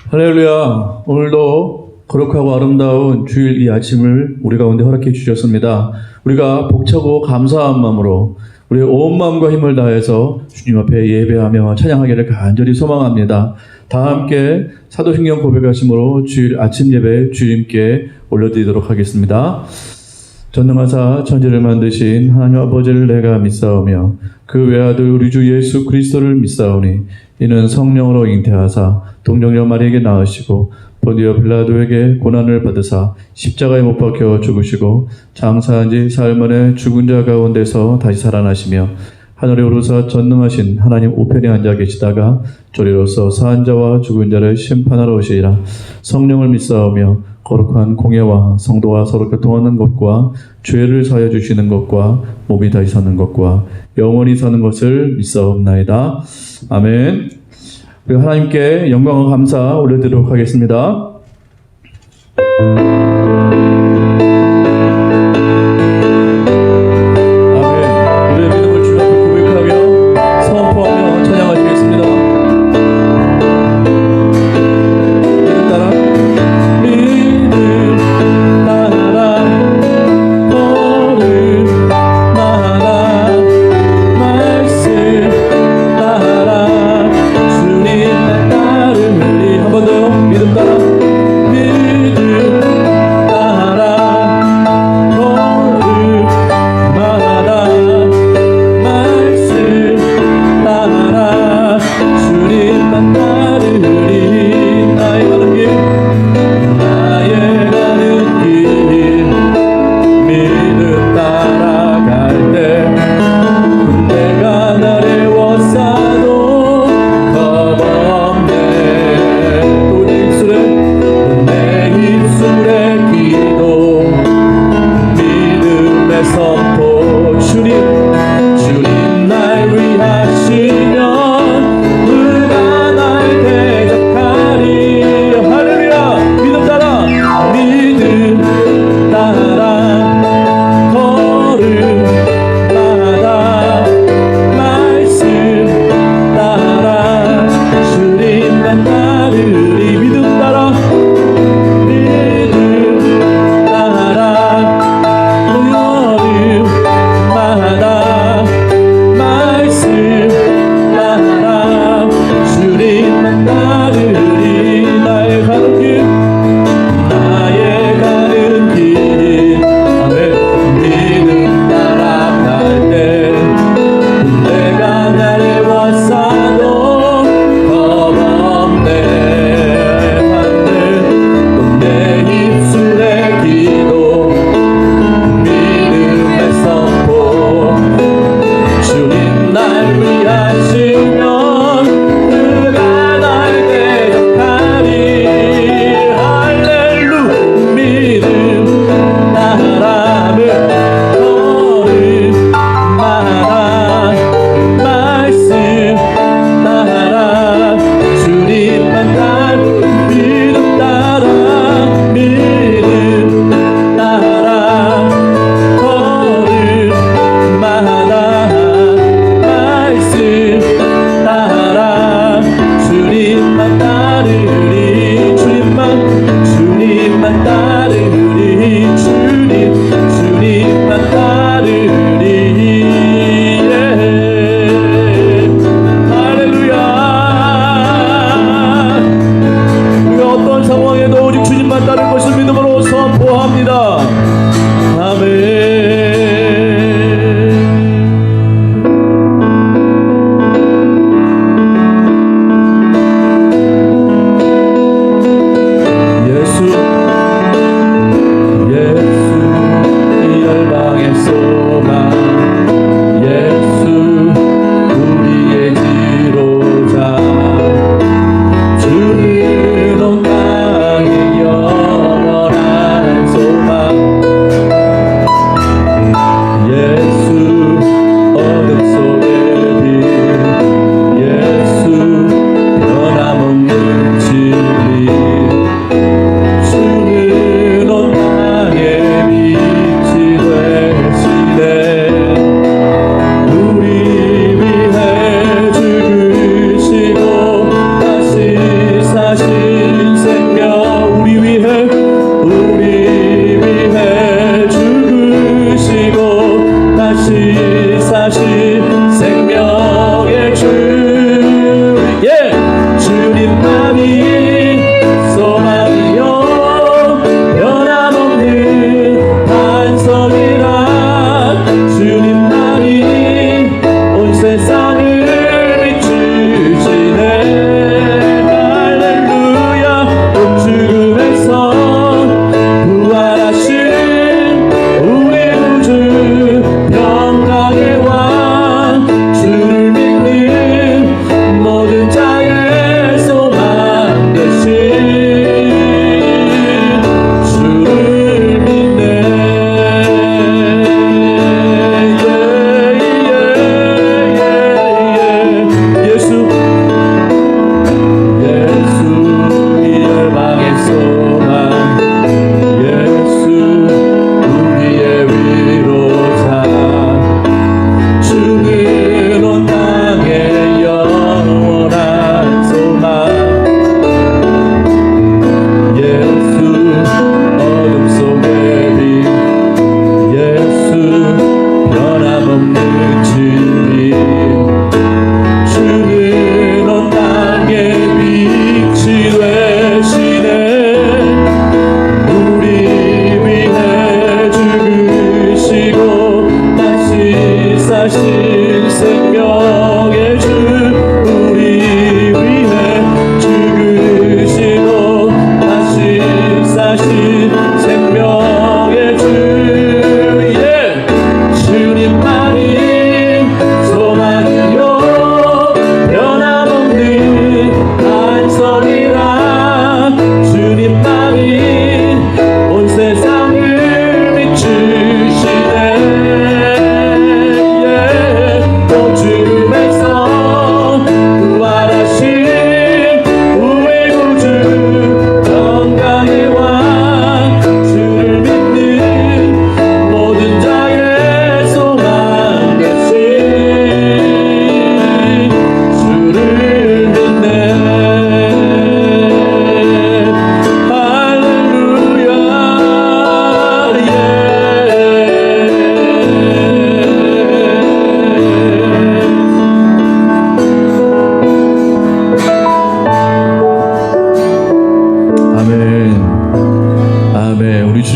할렐루야. 오늘도 거룩하고 아름다운 주일 이 아침을 우리 가운데 허락해 주셨습니다. 우리가 복차고 감사한 마음으로 우리의 온 마음과 힘을 다해서 주님 앞에 예배하며 찬양하기를 간절히 소망합니다. 다 함께 사도신경 고백하심으로 주일 아침 예배 주님께 올려드리도록 하겠습니다. 전능하사 천지를 만드신 하나님 아버지를 내가 믿사오며 그 외아들 우리 주 예수 그리스도를 믿사오니 이는 성령으로 잉태하사 동정녀 마리에게 낳으시고 본디오 빌라도에게 고난을 받으사 십자가에 못 박혀 죽으시고 장사한 지 사흘 만에 죽은 자 가운데서 다시 살아나시며 하늘에 오르사 전능하신 하나님 우편에 앉아 계시다가 조리로서 사한 자와 죽은 자를 심판하러 오시리라. 성령을 믿사오며 거룩한 공예와 성도와 서로 교통하는 것과 죄를 사하여 주시는 것과 몸이 다시 사는 것과 영원히 사는 것을 믿사옵나이다. 아멘. 그리고 하나님께 영광과 감사 올려드리도록 하겠습니다.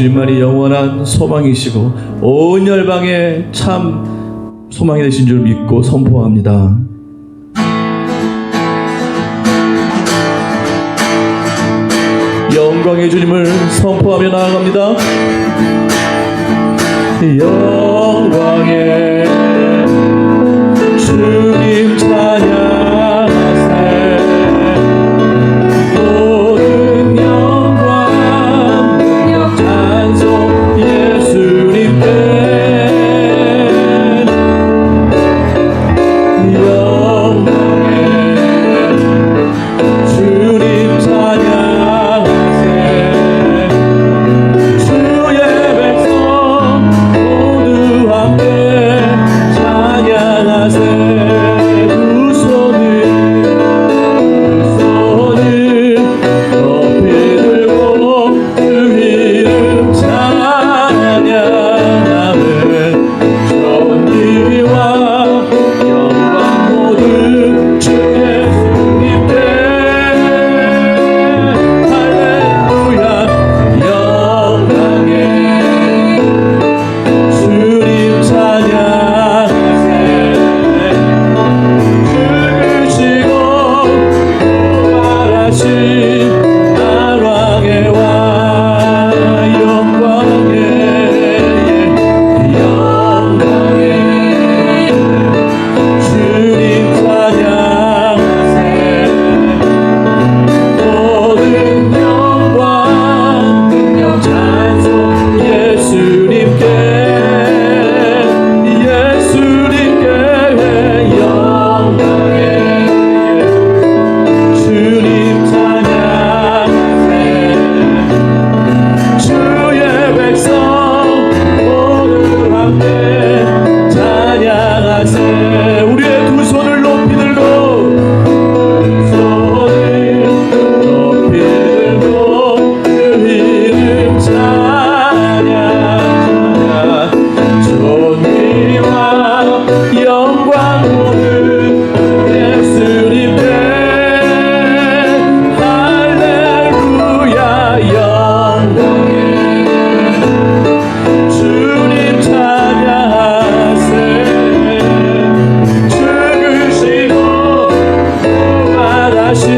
주님만이 영원한 소망이시고 온 열방에 참 소망이 되신 줄 믿고 선포합니다. 영광의 주님을 선포하며 나아갑니다. 영광의 주님 찬양하세. 모든 영광 능력 찬송 예수님께. 영광의 주님 찬양하세. 주의 백성 모두 함께 찬양하세. 두 손을 높이 들고 주 이름 찬양하는 존귀와 영광 모두 주 예수님께. 할렐루야. 영광의 주님 찬양하세. 주시고 부활하신 만왕의 왕. 영광의 주님 찬양하세. 모든 영광 능력 찬송 예수님께. 예수님께 영광의 주님 찬양하세. 주의 백성 모두 함께 찬양하세. 우리의 두 손을 높이 들고 높이 들고 주 이름 찬양. 존귀와 영광 모두 예수님께. 할렐루야. 영광의 주님 찬양하세. 죽으시고 부활하신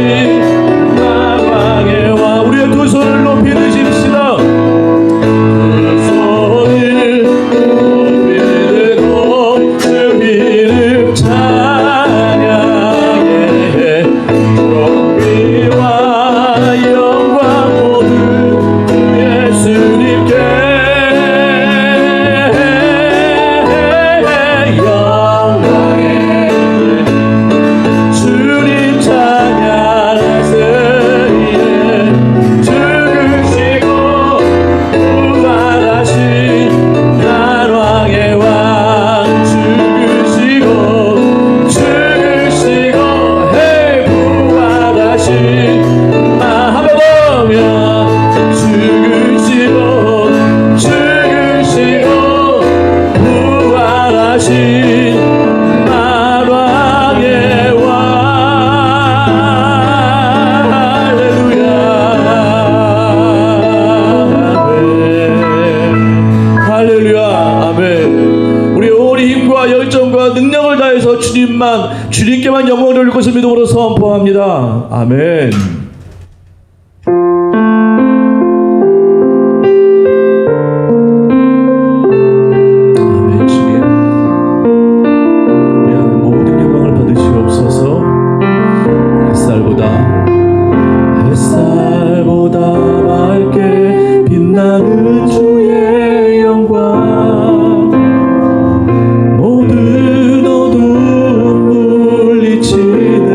만왕의 왕. 우리의 두 손을 높이 드십시다. 두 손을 높이 들고 주 이름 찬양해. 존귀와 영광 모두 예수님께. 영광의 주님 찬양하세. 죽으시고 부활하신 만왕의 왕. 죽으시고 부활하신 한번 더면 죽으시고 부활하신 만왕의 왕. 할렐루야. 아멘. 할렐루야. 아멘. 우리 온 힘과 열정과 능력을 다해서 주님께만 영광을 돌릴 것을 믿음으로 선포합니다. 아멘. 아멘. 주님, 위하는 모든 영광을 받으시옵소서. 햇살보다 밝게 빛나는 주의 영광. 모든 어둠 물리치네.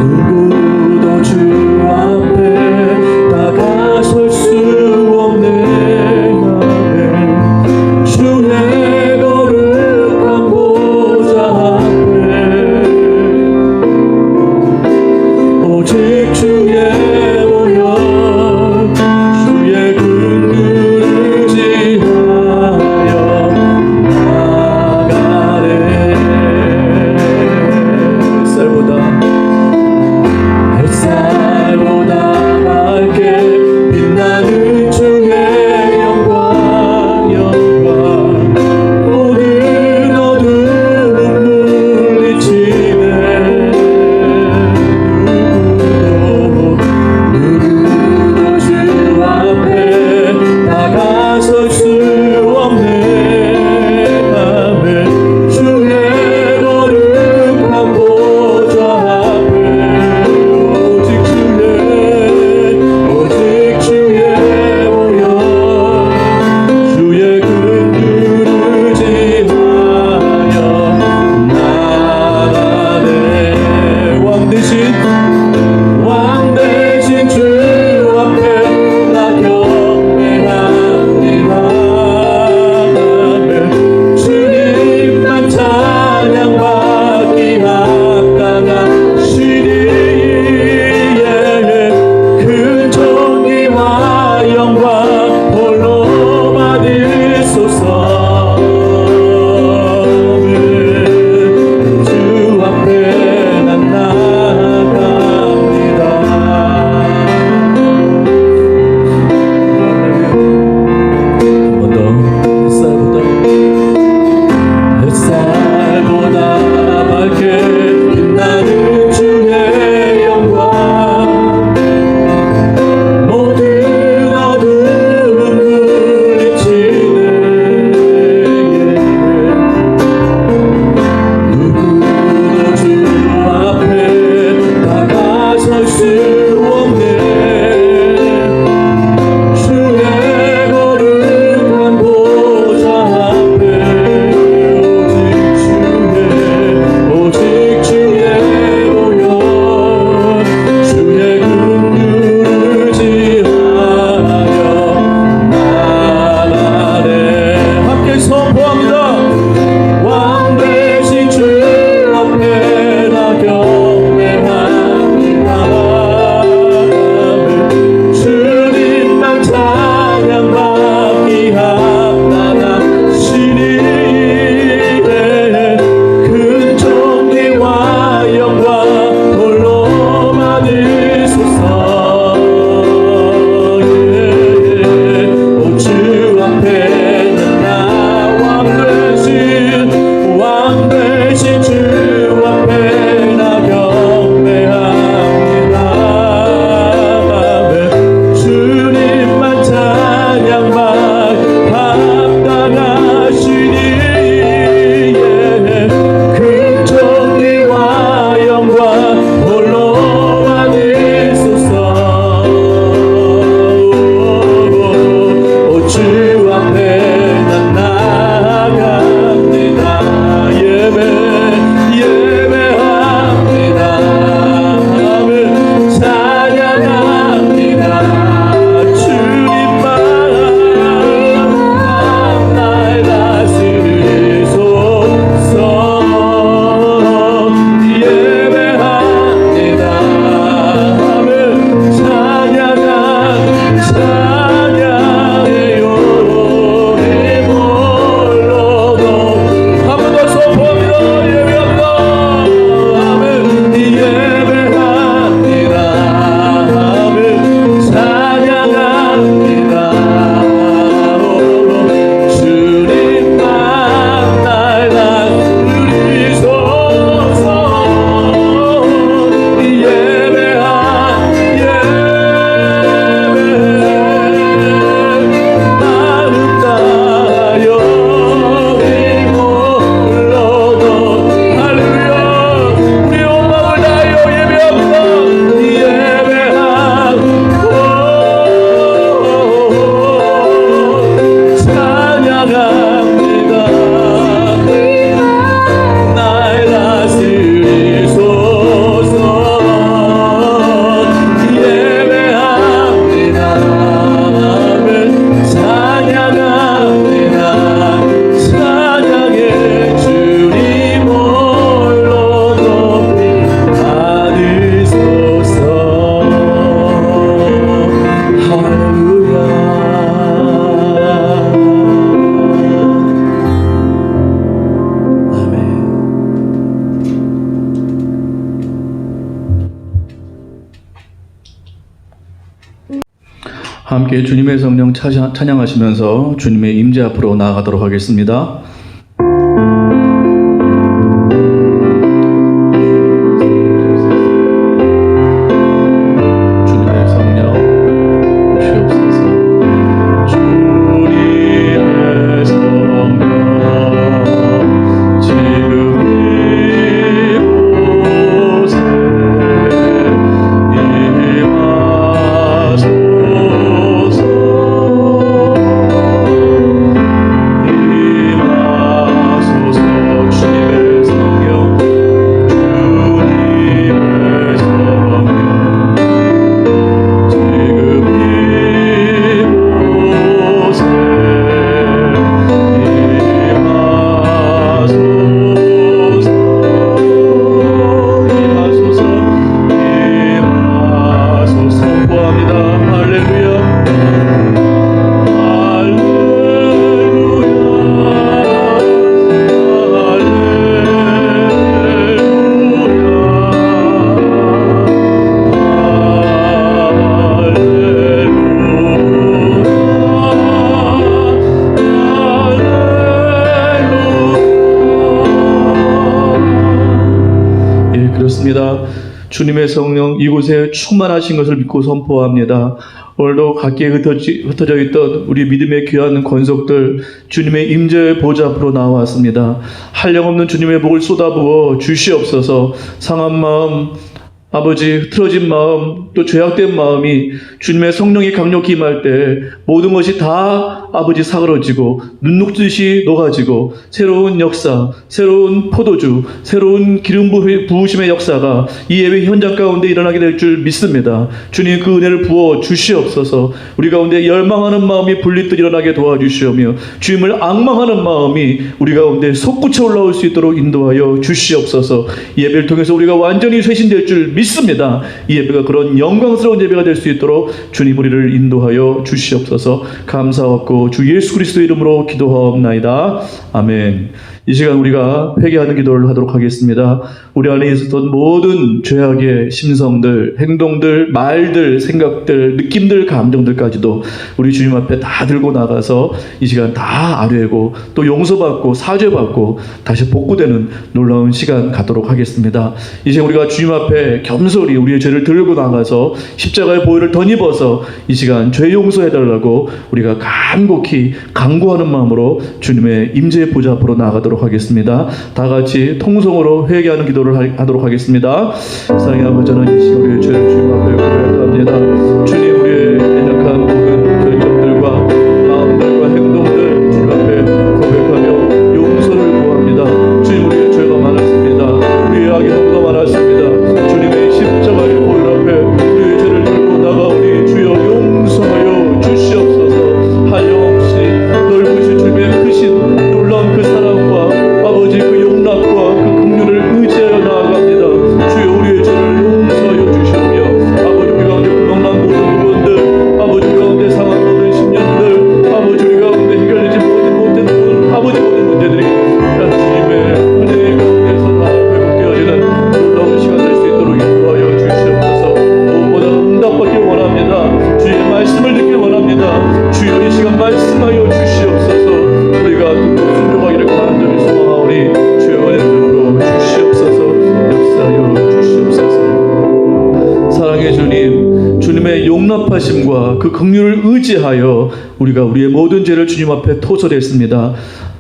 누구도 주 앞에 다가설 수 없네. 주의 거룩한 보좌 앞에 오직 주의 보혈 주의 긍휼을 지하여 나가네. 햇살보다 함께 주님의 성령 찬양하시면서 주님의 임재 앞으로 나아가도록 하겠습니다. 주님의 성령 오시옵소서. 주님의 성령 지금 이곳에 주님의 성령 이곳에 충만하신 것을 믿고 선포합니다. 오늘도 각기에 흩어져 있던 우리 믿음의 귀한 권속들 주님의 임재의 보좌 앞으로 나왔습니다. 한량없는 주님의 복을 쏟아부어 주시옵소서. 상한 마음, 아버지 흐트러진 마음, 또 죄악된 마음이 주님의 성령이 강력히 임할 때 모든 것이 다 아버지 사그러지고 눈녹듯이 녹아지고 새로운 역사, 새로운 포도주, 새로운 기름 부으심의 역사가 이 예배 현장 가운데 일어나게 될 줄 믿습니다. 주님 그 은혜를 부어 주시옵소서. 우리 가운데 열망하는 마음이 불리듯 일어나게 도와주시오며 주님을 앙망하는 마음이 우리 가운데 솟구쳐 올라올 수 있도록 인도하여 주시옵소서. 이 예배를 통해서 우리가 완전히 쇄신될 줄 믿습니다. 이 예배가 그런 영광스러운 예배가 될 수 있도록 주님 우리를 인도하여 주시옵소서. 감사하고 주 예수 그리스도의 이름으로 기도하옵나이다. 아멘. 이 시간 우리가 회개하는 기도를 하도록 하겠습니다. 우리 안에 있었던 모든 죄악의 심성들, 행동들, 말들, 생각들, 느낌들, 감정들까지도 우리 주님 앞에 다 들고 나가서 이 시간 다 아뢰고 또 용서받고 사죄받고 다시 복구되는 놀라운 시간 갖도록 하겠습니다. 이제 우리가 주님 앞에 겸손히 우리의 죄를 들고 나가서 십자가의 보혈을 덧입어서 이 시간 죄 용서해달라고 우리가 간곡히 간구하는 마음으로 주님의 임재의 보좌 앞으로 나아가도록 하겠습니다. 다 같이 통성으로 회개하는 기도를 하도록 하겠습니다. 사랑의 아버지 하나님, 이 시간 우리의 죄를 주님 앞에 고백합니다. 주님, 우리의 연약한 모든 결정들과 마음들과 행동들 주님 앞에 고백하며 용서를 구합니다. 주님, 우리의 죄가 많았습니다. 우리의 악이 너무나 많았습니다. 주님의 십자가의 보혈 앞에 우리의 죄를 들고 나가오니 주여 용서하여 주시옵소서. 한량없이 넓으신 주님의 크신 놀라운 그 사랑과 아버지 그 용납과 그 긍휼을 의지하여 나아갑니다. 주여 우리의 죄를 용서하여 주시오며 아버지 우리 가운데 불명난 모든 부분들, 아버지 우리 가운데 상한 모든 심령들, 아버지 우리 가운데 해결되지 못된 아버지 모든 문제들이 주님의 은혜 가운데서 다 회복되어지는 놀라운 시간 될 수 있도록 인도하여 주시옵소서. 무엇보다 응답받기 원합니다. 주의 말씀을 듣기 원합니다. 주여 이 시간 말씀하여 주시옵소서. 우리가 듣고 순종하기를 간절히 소망하오니 주의 은혜로 주시옵소서. 역사하여 주시옵소서. 사랑의 주님, 주님의 용납하심과 그 긍휼을 의지하여 우리가 우리의 모든 죄를 주님 앞에 토설했습니다.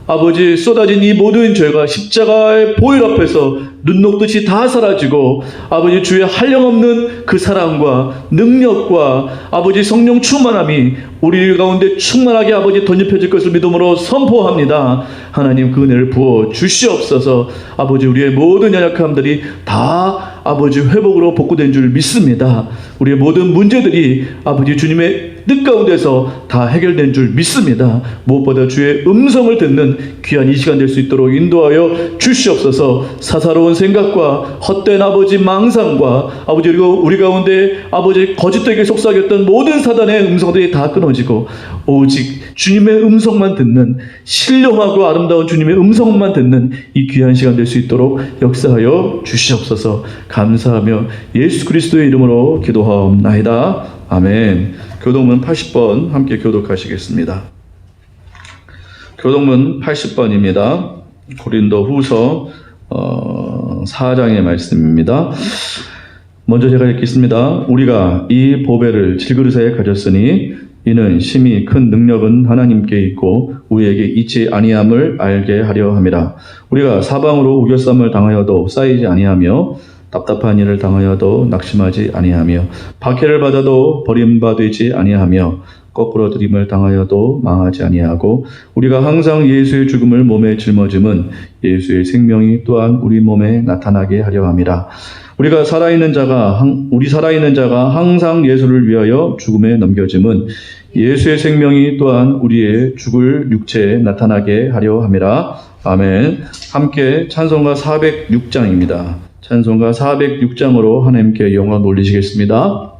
아버지, 쏟아진 이 모든 죄가 십자가의 보혈 앞에서 눈 녹듯이 다 사라지고 아버지 주의 한량없는 그 사랑과 능력과 아버지 성령 충만함이 우리 가운데 충만하게 아버지 덧입혀질 것을 믿음으로 선포합니다. 하나님 그 은혜를 부어 주시옵소서. 아버지 우리의 모든 연약함들이 다 아버지 회복으로 복구된 줄 믿습니다. 우리의 모든 문제들이 아버지 주님의 뜻 가운데서 다 해결된 줄 믿습니다. 무엇보다 주의 음성을 듣는 귀한 이 시간 될 수 있도록 인도하여 주시옵소서. 사사로운 생각과 헛된 아버지 망상과 아버지 그리고 우리 가운데 아버지 거짓되게 속삭였던 모든 사단의 음성들이 다 끊어지고 오직 주님의 음성만 듣는 신령하고 아름다운 주님의 음성만 듣는 이 귀한 시간 될 수 있도록 역사하여 주시옵소서. 감사하며 예수 그리스도의 이름으로 기도하옵나이다. 아멘. 교독문 80번 함께 교독하시겠습니다. 교독문 80번입니다. 고린도 후서 4장의 말씀입니다. 먼저 제가 읽겠습니다. 우리가 이 보배를 질그릇에 가졌으니 이는 심히 큰 능력은 하나님께 있고 우리에게 있지 아니함을 알게 하려 함이라. 우리가 사방으로 우겨쌈을 당하여도 쌓이지 아니하며 답답한 일을 당하여도 낙심하지 아니하며 박해를 받아도 버림받지 아니하며 거꾸로 들임을 당하여도 망하지 아니하고 우리가 항상 예수의 죽음을 몸에 짊어짐은 예수의 생명이 또한 우리 몸에 나타나게 하려 함이라. 우리 살아있는 자가 항상 예수를 위하여 죽음에 넘겨짐은 예수의 생명이 또한 우리의 죽을 육체에 나타나게 하려 함이라. 아멘. 함께 찬송가 406장입니다. 찬송가 406장으로 하나님께 영광 올리시겠습니다.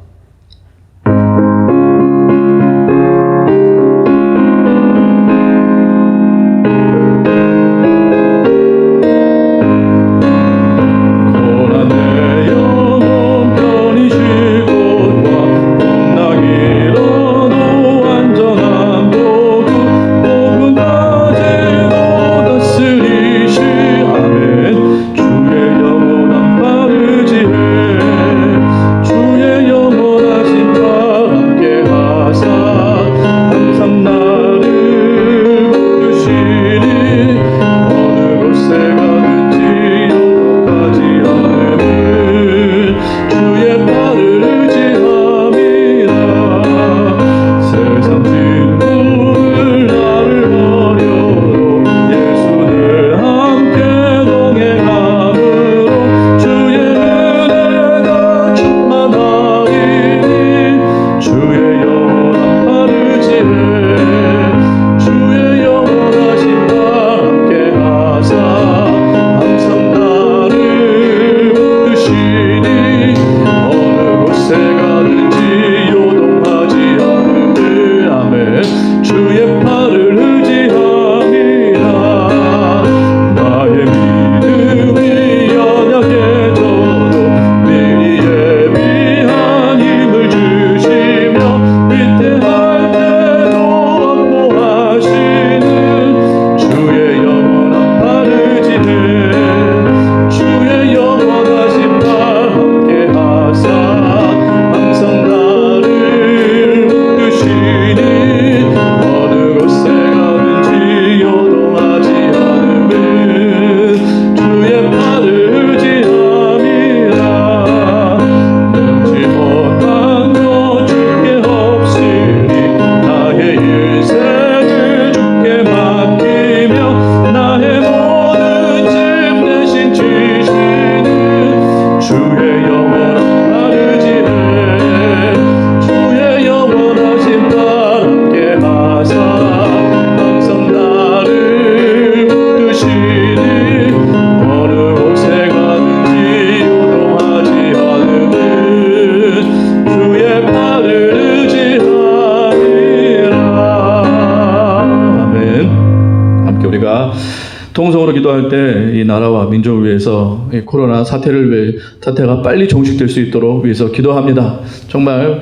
통성으로 기도할 때 이 나라와 민족을 위해서 이 코로나 사태가 빨리 종식될 수 있도록 위해서 기도합니다. 정말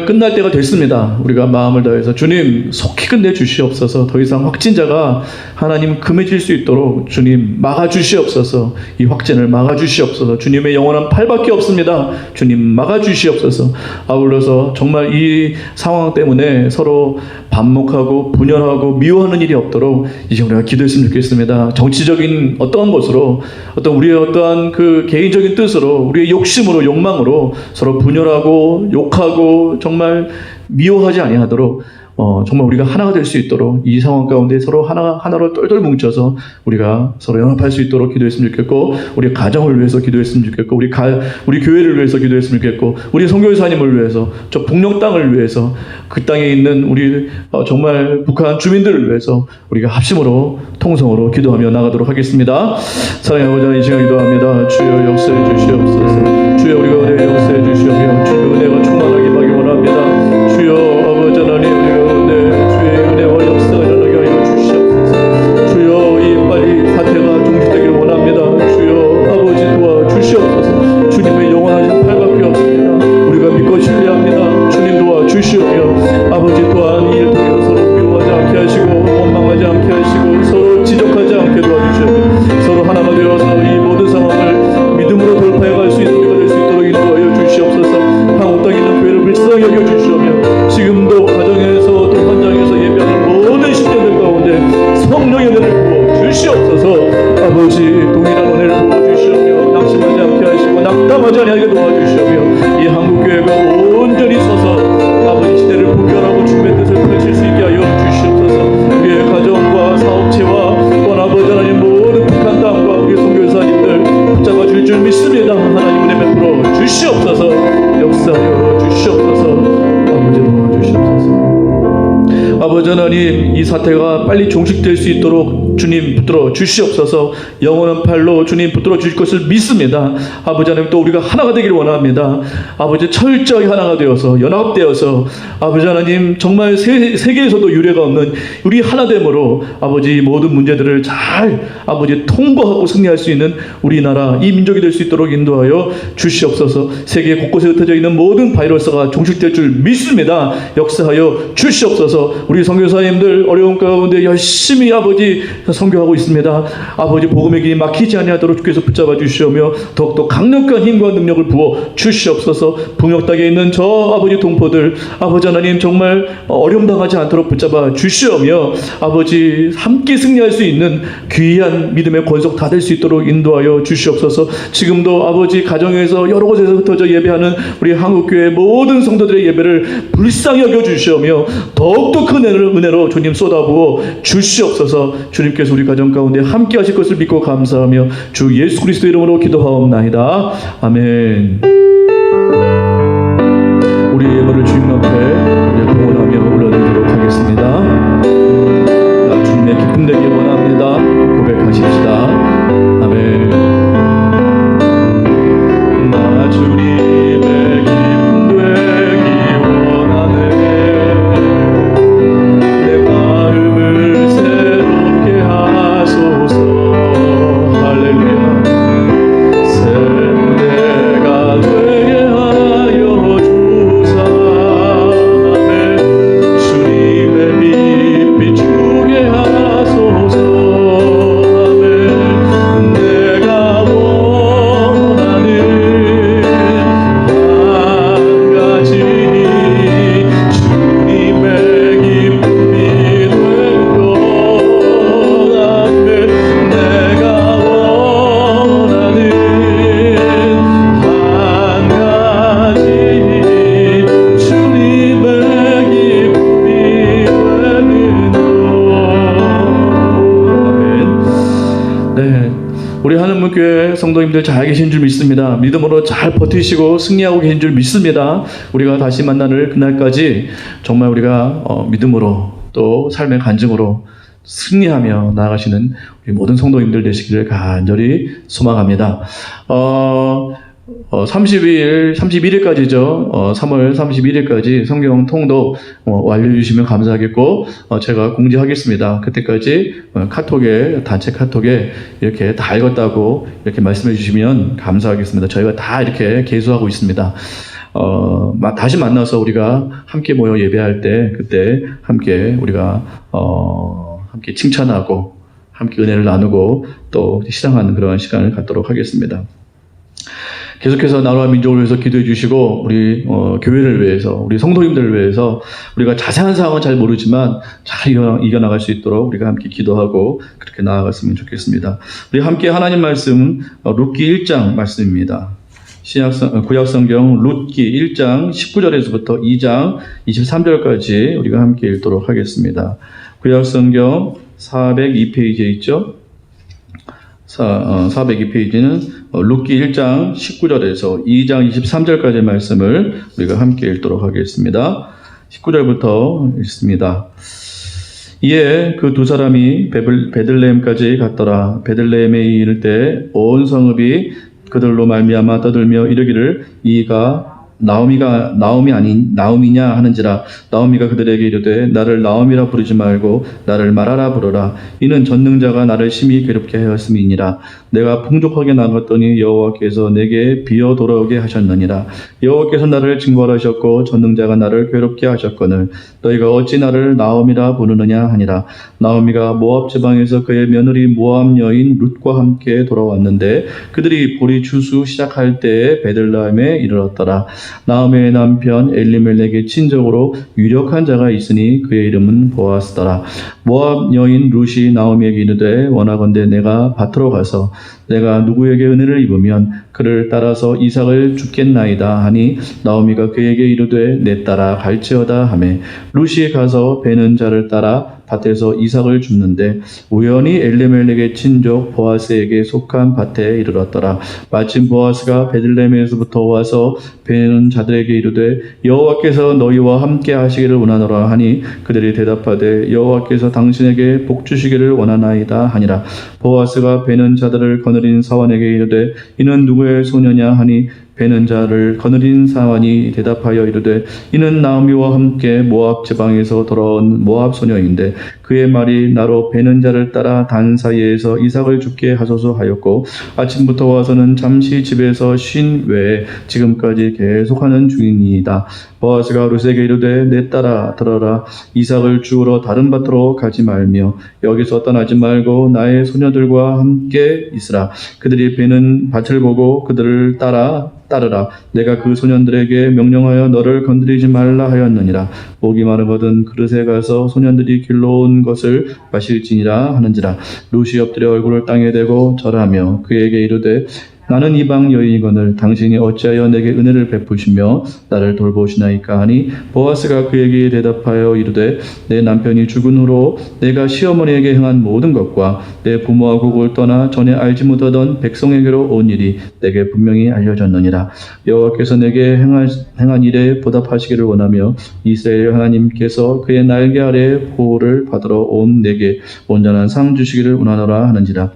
끝날 때가 됐습니다. 우리가 마음을 다해서 주님 속히 끝내 주시옵소서. 더 이상 확진자가 하나님 금해질 수 있도록 주님 막아 주시옵소서. 이 확진을 막아 주시옵소서. 주님의 영원한 팔밖에 없습니다. 주님 막아 주시옵소서. 아울러서 정말 이 상황 때문에 서로 반목하고 분열하고 미워하는 일이 없도록 이제 우리가 기도했으면 좋겠습니다. 정치적인 어떠한 것으로 우리의 어떠한 그 개인적인 뜻으로 우리의 욕심으로 욕망으로 서로 분열하고 욕하고 정말 미워하지 아니하도록 정말 우리가 하나가 될 수 있도록 이 상황 가운데 서로 하나로 똘똘 뭉쳐서 우리가 서로 연합할 수 있도록 기도했으면 좋겠고, 우리 가정을 위해서 기도했으면 좋겠고, 우리 교회를 위해서 기도했으면 좋겠고, 우리 선교사님을 위해서, 저 북녘 땅을 위해서, 그 땅에 있는 우리 정말 북한 주민들을 위해서 우리가 합심으로 통성으로 기도하며 나가도록 하겠습니다. 사랑의 아버지 하나님, 이 시간 기도합니다. 주여 역사해 주시옵소서. 주여 우리 가운데 역사해 주시옵며 주의 은혜가 충만하게 임하기 원합니다. 주여 아버지 하나님, 우리 가운데 주의 은혜와 역사가 일어나게 하여 주시옵소서. 주여 이 빨리 사태가 종식되기를 원합니다. 주여 아버지 도와 주시옵소서. 주님의 영원하신 팔밖에 없습니다. 우리가 믿고 신뢰합니다. 주님 둔감하지 아니하게 도와주시오며 이 한국교회가 온전히 서서 아버지 시대를 분별하고 주님의 뜻을 펼칠 수 있게 하여 주시옵소서. 우리의 가정과 사업체와 또 아버지 하나님 모든 북한 땅과 우리 선교사님들 붙잡아 줄 줄 믿습니다. 하나님 은혜 베풀어 주시옵소서. 역사하여 주시옵소서. 아버지 도와주시옵소서. 아버지 하나님, 이 사태가 빨리 종식될 수 있도록 주님 붙들어 주시옵소서. 영원한 팔로 주님 붙들어 주실 것을 믿습니다. 아버지 하나님, 또 우리가 하나가 되기를 원합니다. 아버지, 철저히 하나가 되어서 연합되어서 아버지 하나님, 정말 세계에서도 유례가 없는 우리 하나됨으로 아버지 모든 문제들을 잘 아버지 통과하고 승리할 수 있는 우리나라 이 민족이 될 수 있도록 인도하여 주시옵소서. 세계 곳곳에 흩어져 있는 모든 바이러스가 종식될 줄 믿습니다. 역사하여 주시옵소서. 우리 선교사님들 어려운 가운데 열심히 아버지 선교하고 있습니다. 아버지 복음의 길이 막히지 아니하도록 주께서 붙잡아 주시오며 더욱더 강력한 힘과 능력을 부어 주시옵소서. 북녘 땅에 있는 저 아버지 동포들 아버지 하나님 정말 어려움 당하지 않도록 붙잡아 주시오며 아버지 함께 승리할 수 있는 귀한 믿음의 권속 다 될 수 있도록 인도하여 주시옵소서. 지금도 아버지 가정에서 여러 곳에서 흩어져 예배하는 우리 한국교회 모든 성도들의 예배를 불쌍히 여겨 주시오며 더욱더 큰 은혜로 주님 쏟아부어 주시옵소서. 주님께서 우리 가정 가운데 함께 하실 것을 믿고 감사하며 주 예수 그리스도 이름으로 기도하옵나이다. 아멘. 우리 예물을 주님 앞에 우리 동원하며 올려드리도록 하겠습니다. 주님의 기쁨 되길 원합니다. 고백하십시다. 아멘. 나 주님의 기쁨 되기 원하네. 내 마음을 새롭게 하소서. 할렐루야. 새 무대가 되게 하여 주사. 아멘. 주님의 빛 비추게 하소서. 우리 하늘문교회 성도님들 잘 계신 줄 믿습니다. 믿음으로 잘 버티시고 승리하고 계신 줄 믿습니다. 우리가 다시 만나는 그날까지 정말 우리가 믿음으로 또 삶의 간증으로 승리하며 나아가시는 우리 모든 성도님들 되시기를 간절히 소망합니다. 31일까지죠. 3월 31일까지 성경 통독 완료해 주시면 감사하겠고, 제가 공지하겠습니다. 그때까지 단체 카톡에 이렇게 다 읽었다고 이렇게 말씀해 주시면 감사하겠습니다. 저희가 다 이렇게 계수하고 있습니다. 다시 만나서 우리가 함께 모여 예배할 때, 그때 함께 우리가 함께 칭찬하고 함께 은혜를 나누고 또 시상하는 그런 시간을 갖도록 하겠습니다. 계속해서 나라와 민족을 위해서 기도해 주시고, 우리 교회를 위해서, 우리 성도님들을 위해서 우리가 자세한 사항은 잘 모르지만 잘 이겨나갈 수 있도록 우리가 함께 기도하고 그렇게 나아갔으면 좋겠습니다. 우리 함께 하나님 말씀 룻기 1장 말씀입니다. 구약성경 룻기 1장 19절에서부터 2장 23절까지 우리가 함께 읽도록 하겠습니다. 구약성경 402페이지에 있죠. 402페이지는 룻기 1장 19절에서 2장 23절까지의 말씀을 우리가 함께 읽도록 하겠습니다. 19절부터 읽습니다. 이에 그 두 사람이 베들레헴까지 갔더라. 베들레헴에 이를 때 온 성읍이 그들로 말미암아 떠들며 이르기를 이가 나오미냐 하는지라. 나오미가 그들에게 이르되 나를 나오미라 부르지 말고 나를 마라라 부르라. 이는 전능자가 나를 심히 괴롭게 하였음이니라. 내가 풍족하게 나갔더니 여호와께서 내게 비어 돌아오게 하셨느니라. 여호와께서 나를 징벌하셨고 전능자가 나를 괴롭게 하셨거늘 너희가 어찌 나를 나오미라 부르느냐 하니라. 나오미가 모압 지방에서 그의 며느리 모압 여인 룻과 함께 돌아왔는데 그들이 보리 추수 시작할 때에 베들레헴에 이르렀더라. 나오미의 남편 엘리멜렉의 친족으로 유력한 자가 있으니 그의 이름은 보아스더라. 모압 여인 룻이 나오미에게 이르되 원하건대 내가 밭으로 가서 내가 누구에게 은혜를 입으면 그를 따라서 이삭을 줍겠나이다 하니 나오미가 그에게 이르되 내 따라 갈지어다 하매 룻이 가서 베는 자를 따라 밭에서 이삭을 줍는데 우연히 엘리멜렉의 친족 보아스에게 속한 밭에 이르렀더라. 마침 보아스가 베들레헴에서부터 와서 베는 자들에게 이르되 여호와께서 너희와 함께 하시기를 원하노라 하니 그들이 대답하되 여호와께서 당신에게 복 주시기를 원하나이다 하니라. 보아스가 베는 자들을 거느린 사원에게 이르되 이는 누구의 소녀냐 하니 베는 자를 거느린 사원이 대답하여 이르되 이는 나오미와 함께 모압 지방에서 돌아온 모압 소녀인데 그의 말이 나로 베는 자를 따라 단 사이에서 이삭을 죽게 하소서 하였고 아침부터 와서는 잠시 집에서 쉰 외에 지금까지 계속하는 중이니이다. 보아스가 룻에게 이르되 내 딸아 들어라. 이삭을 주우러 다른 밭으로 가지 말며 여기서 떠나지 말고 나의 소녀들과 함께 있으라. 그들이 베는 밭을 보고 그들을 따르라. 내가 그 소년들에게 명령하여 너를 건드리지 말라 하였느니라. 목이 마르거든 그릇에 가서 소년들이 길러 온 것을 마실지니라 하는지라. 룻이 엎드려 얼굴을 땅에 대고 절하며 그에게 이르되 나는 이방 여인이거늘 당신이 어찌하여 내게 은혜를 베푸시며 나를 돌보시나이까 하니 보아스가 그에게 대답하여 이르되 내 남편이 죽은 후로 내가 시어머니에게 행한 모든 것과 내 부모와 국을 떠나 전에 알지 못하던 백성에게로 온 일이 내게 분명히 알려졌느니라. 여호와께서 내게 행한 일에 보답하시기를 원하며 이스라엘 하나님께서 그의 날개 아래 보호를 받으러 온 내게 온전한 상 주시기를 원하노라 하는지라.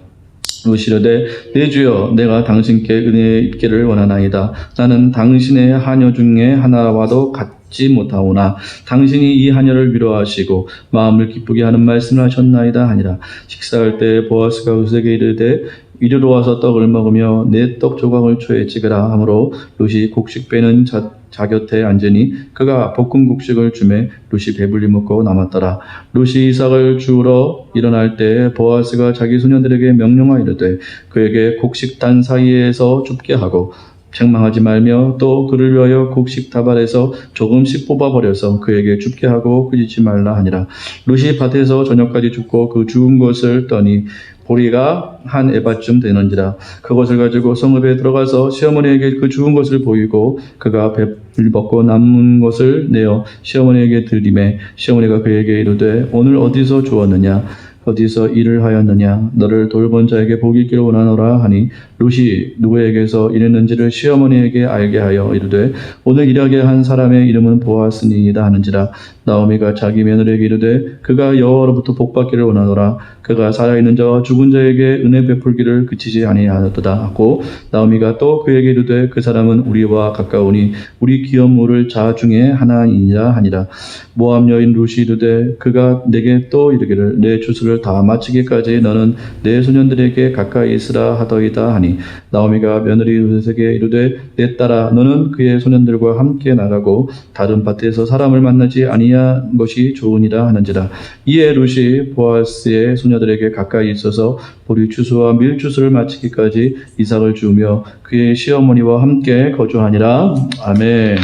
룻이르되 내 주여 내가 당신께 은혜 입기를 원하나이다. 나는 당신의 하녀 중에 하나와도 같지 못하오나 당신이 이 하녀를 위로하시고 마음을 기쁘게 하는 말씀을 하셨나이다 하니라. 식사할 때 보아스가 룻에게 이르되 이리로 와서 떡을 먹으며 내 떡 조각을 초에 찍으라 하므로 룻이 곡식 빼는 자 곁에 앉으니 그가 볶은 곡식을 주매 룻이 배불리 먹고 남았더라. 룻이 이삭을 주우러 일어날 때 보아스가 자기 소년들에게 명령하이르되 그에게 곡식 단 사이에서 줍게 하고 책망하지 말며 또 그를 위하여 곡식 다발에서 조금씩 뽑아버려서 그에게 줍게 하고 꾸짖지 말라 하니라. 룻이 밭에서 저녁까지 줍고 그 주운 것을 떠니 보리가 한 에바쯤 되는지라. 그것을 가지고 성읍에 들어가서 시어머니에게 그 주운 것을 보이고 그가 배를 먹고 남은 것을 내어 시어머니에게 들이매 시어머니가 그에게 이르되 오늘 어디서 주었느냐 어디서 일을 하였느냐 너를 돌본 자에게 복이 있기를 원하노라 하니 룻이 누구에게서 일했는지를 시어머니에게 알게 하여 이르되 오늘 일하게 한 사람의 이름은 보아스니이다 하는지라. 나오미가 자기 며느리에게 이르되 그가 여호와로부터 복받기를 원하노라. 그가 살아있는 자와 죽은 자에게 은혜 베풀기를 그치지 아니하였도다 하고 나오미가 또 그에게 이르되 그 사람은 우리와 가까우니 우리 기업물을 자 중에 하나이니라 하니라. 모압 여인 룻이 이르되 그가 내게 또 이르기를 내 주수를 다 마치기까지 너는 내 소년들에게 가까이 있으라 하더이다 하니 나오미가 며느리 룻에게 이르되 내 딸아 너는 그의 소년들과 함께 나가고 다른 밭에서 사람을 만나지 아니한 것이 좋으니라 하는지라. 이에 룻이 보아스의 소녀들에게 가까이 있어서 보리 추수와 밀 추수를 마치기까지 이삭을 주우며 그의 시어머니와 함께 거주하니라. 아멘.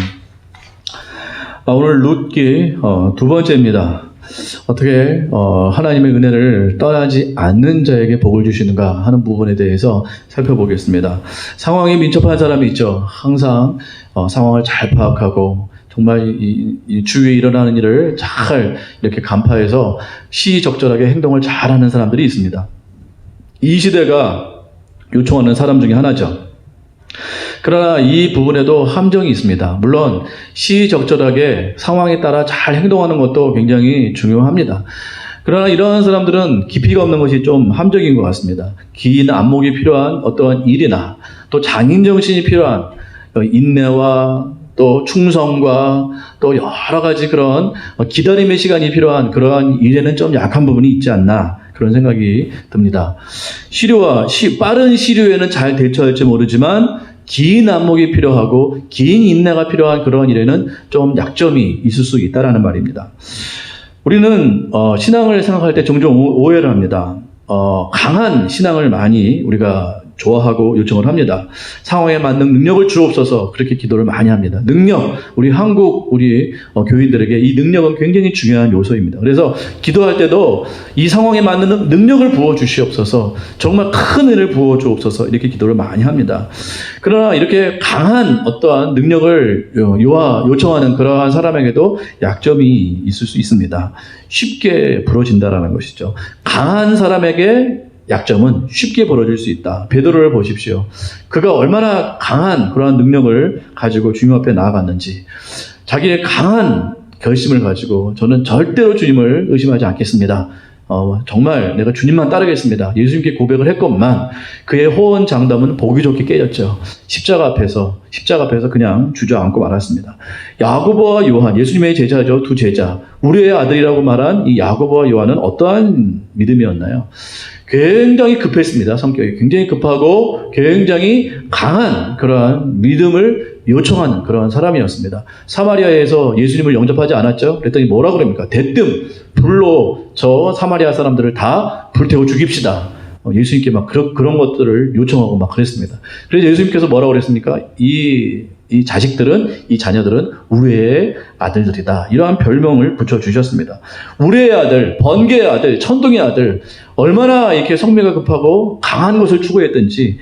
오늘 룻기 두 번째입니다. 어떻게 하나님의 은혜를 떠나지 않는 자에게 복을 주시는가 하는 부분에 대해서 살펴보겠습니다. 상황에 민첩한 사람이 있죠. 항상 상황을 잘 파악하고 정말 이 주위에 일어나는 일을 잘 이렇게 간파해서 시적절하게 행동을 잘하는 사람들이 있습니다. 이 시대가 요청하는 사람 중에 하나죠. 그러나 이 부분에도 함정이 있습니다. 물론 시적절하게 상황에 따라 잘 행동하는 것도 굉장히 중요합니다. 그러나 이러한 사람들은 깊이가 없는 것이 좀 함정인 것 같습니다. 긴 안목이 필요한 어떠한 일이나 또 장인정신이 필요한 인내와 또 충성과 또 여러 가지 그런 기다림의 시간이 필요한 그러한 일에는 좀 약한 부분이 있지 않나 그런 생각이 듭니다. 빠른 시류에는 잘 대처할지 모르지만 긴 안목이 필요하고 긴 인내가 필요한 그런 일에는 좀 약점이 있을 수 있다라는 말입니다. 우리는 신앙을 생각할 때 종종 오해를 합니다. 강한 신앙을 많이 우리가 좋아하고 요청을 합니다. 상황에 맞는 능력을 주옵소서 그렇게 기도를 많이 합니다. 능력, 우리 한국 우리 교인들에게 이 능력은 굉장히 중요한 요소입니다. 그래서 기도할 때도 이 상황에 맞는 능력을 부어 주시옵소서, 정말 큰 은혜를 부어 주옵소서 이렇게 기도를 많이 합니다. 그러나 이렇게 강한 어떠한 능력을 요청하는 그러한 사람에게도 약점이 있을 수 있습니다. 쉽게 부러진다라는 것이죠. 강한 사람에게 약점은 쉽게 벌어질 수 있다. 베드로를 보십시오. 그가 얼마나 강한 그러한 능력을 가지고 주님 앞에 나아갔는지, 자기의 강한 결심을 가지고 저는 절대로 주님을 의심하지 않겠습니다. 정말 내가 주님만 따르겠습니다. 예수님께 고백을 했건만 그의 호언장담은 보기 좋게 깨졌죠. 십자가 앞에서 그냥 주저앉고 말았습니다. 야고보와 요한, 예수님의 제자죠. 두 제자, 우리의 아들이라고 말한 이 야고보와 요한은 어떠한 믿음이었나요? 굉장히 급했습니다. 성격이 굉장히 급하고 굉장히 강한 그러한 믿음을 요청하는 그러한 사람이었습니다. 사마리아에서 예수님을 영접하지 않았죠? 그랬더니 뭐라 그럽니까? 대뜸 불로 저 사마리아 사람들을 다 불태워 죽입시다. 예수님께 막 그런 것들을 요청하고 막 그랬습니다. 그래서 예수님께서 뭐라고 그랬습니까? 이 자녀들은 우리의 아들들이다. 이러한 별명을 붙여주셨습니다. 우리의 아들, 번개의 아들, 천둥의 아들, 얼마나 이렇게 성미가 급하고 강한 것을 추구했든지,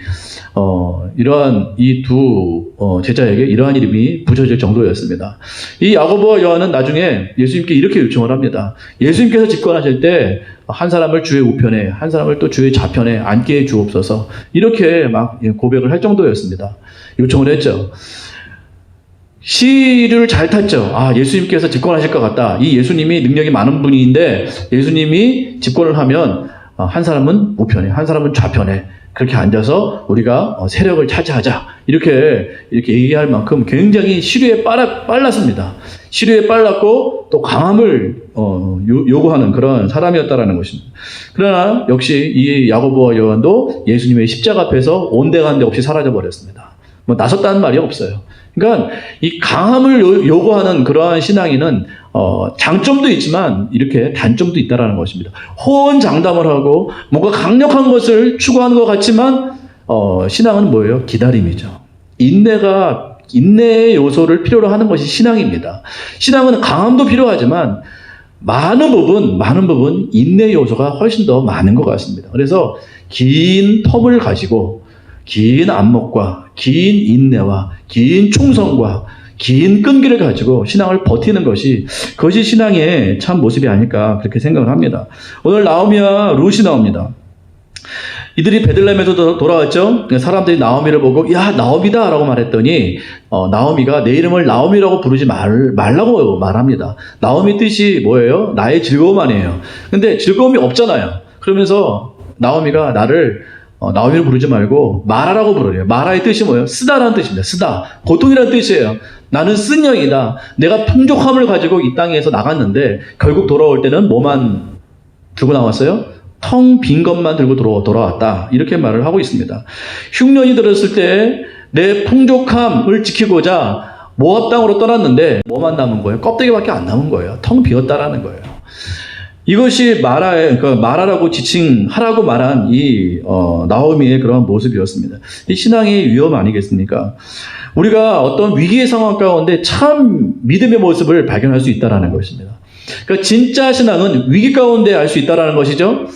이러한 이 두 제자에게 이러한 이름이 붙여질 정도였습니다. 이 야고보와 요한은 나중에 예수님께 이렇게 요청을 합니다. 예수님께서 집권하실 때 한 사람을 주의 우편에, 한 사람을 또 주의 좌편에 앉게 해 주옵소서. 이렇게 막 고백을 할 정도였습니다. 요청을 했죠. 시를 잘 탔죠. 예수님께서 집권하실 것 같다. 이 예수님이 능력이 많은 분인데 예수님이 집권을 하면 한 사람은 우편에, 한 사람은 좌편에 그렇게 앉아서 우리가 세력을 차지하자. 이렇게 얘기할 만큼 굉장히 시류에 빨랐습니다. 시류에 빨랐고 또 강함을 요구하는 그런 사람이었다라는 것입니다. 그러나 역시 이 야고보와 요한도 예수님의 십자가 앞에서 온데간데 없이 사라져 버렸습니다. 나섰다는 말이 없어요. 그러니까 이 강함을 요구하는 그러한 신앙인은 장점도 있지만 이렇게 단점도 있다라는 것입니다. 호언장담을 하고 뭔가 강력한 것을 추구하는 것 같지만 신앙은 뭐예요? 기다림이죠. 인내의 요소를 필요로 하는 것이 신앙입니다. 신앙은 강함도 필요하지만 많은 부분 인내 요소가 훨씬 더 많은 것 같습니다. 그래서 긴 텀을 가지고 긴 안목과 긴 인내와 긴 충성과 긴 끈기를 가지고 신앙을 버티는 그것이 신앙의 참 모습이 아닐까 그렇게 생각을 합니다. 오늘 나오미와 룻이 나옵니다. 이들이 베들레헴에서 돌아왔죠. 사람들이 나오미를 보고 야 나오미다 라고 말했더니 나오미가 내 이름을 나오미라고 부르지 말라고 말합니다. 나오미 뜻이 뭐예요? 나의 즐거움 아니에요. 근데 즐거움이 없잖아요. 그러면서 나오미가 나오미를 부르지 말고 마라라고 부르래요. 마라의 뜻이 뭐예요? 쓰다라는 뜻입니다. 쓰다. 고통이라는 뜻이에요. 나는 쓴 영이다. 내가 풍족함을 가지고 이 땅에서 나갔는데 결국 돌아올 때는 뭐만 들고 나왔어요? 텅 빈 것만 들고 돌아왔다. 이렇게 말을 하고 있습니다. 흉년이 들었을 때 내 풍족함을 지키고자 모압 땅으로 떠났는데 뭐만 남은 거예요? 껍데기밖에 안 남은 거예요. 텅 비었다라는 거예요. 이것이 마라라고 지칭하라고 말한 이 나오미의 그런 모습이었습니다. 이 신앙의 위험 아니겠습니까? 우리가 어떤 위기의 상황 가운데 참 믿음의 모습을 발견할 수 있다는 것입니다. 그러니까 진짜 신앙은 위기 가운데 알 수 있다는 것이죠.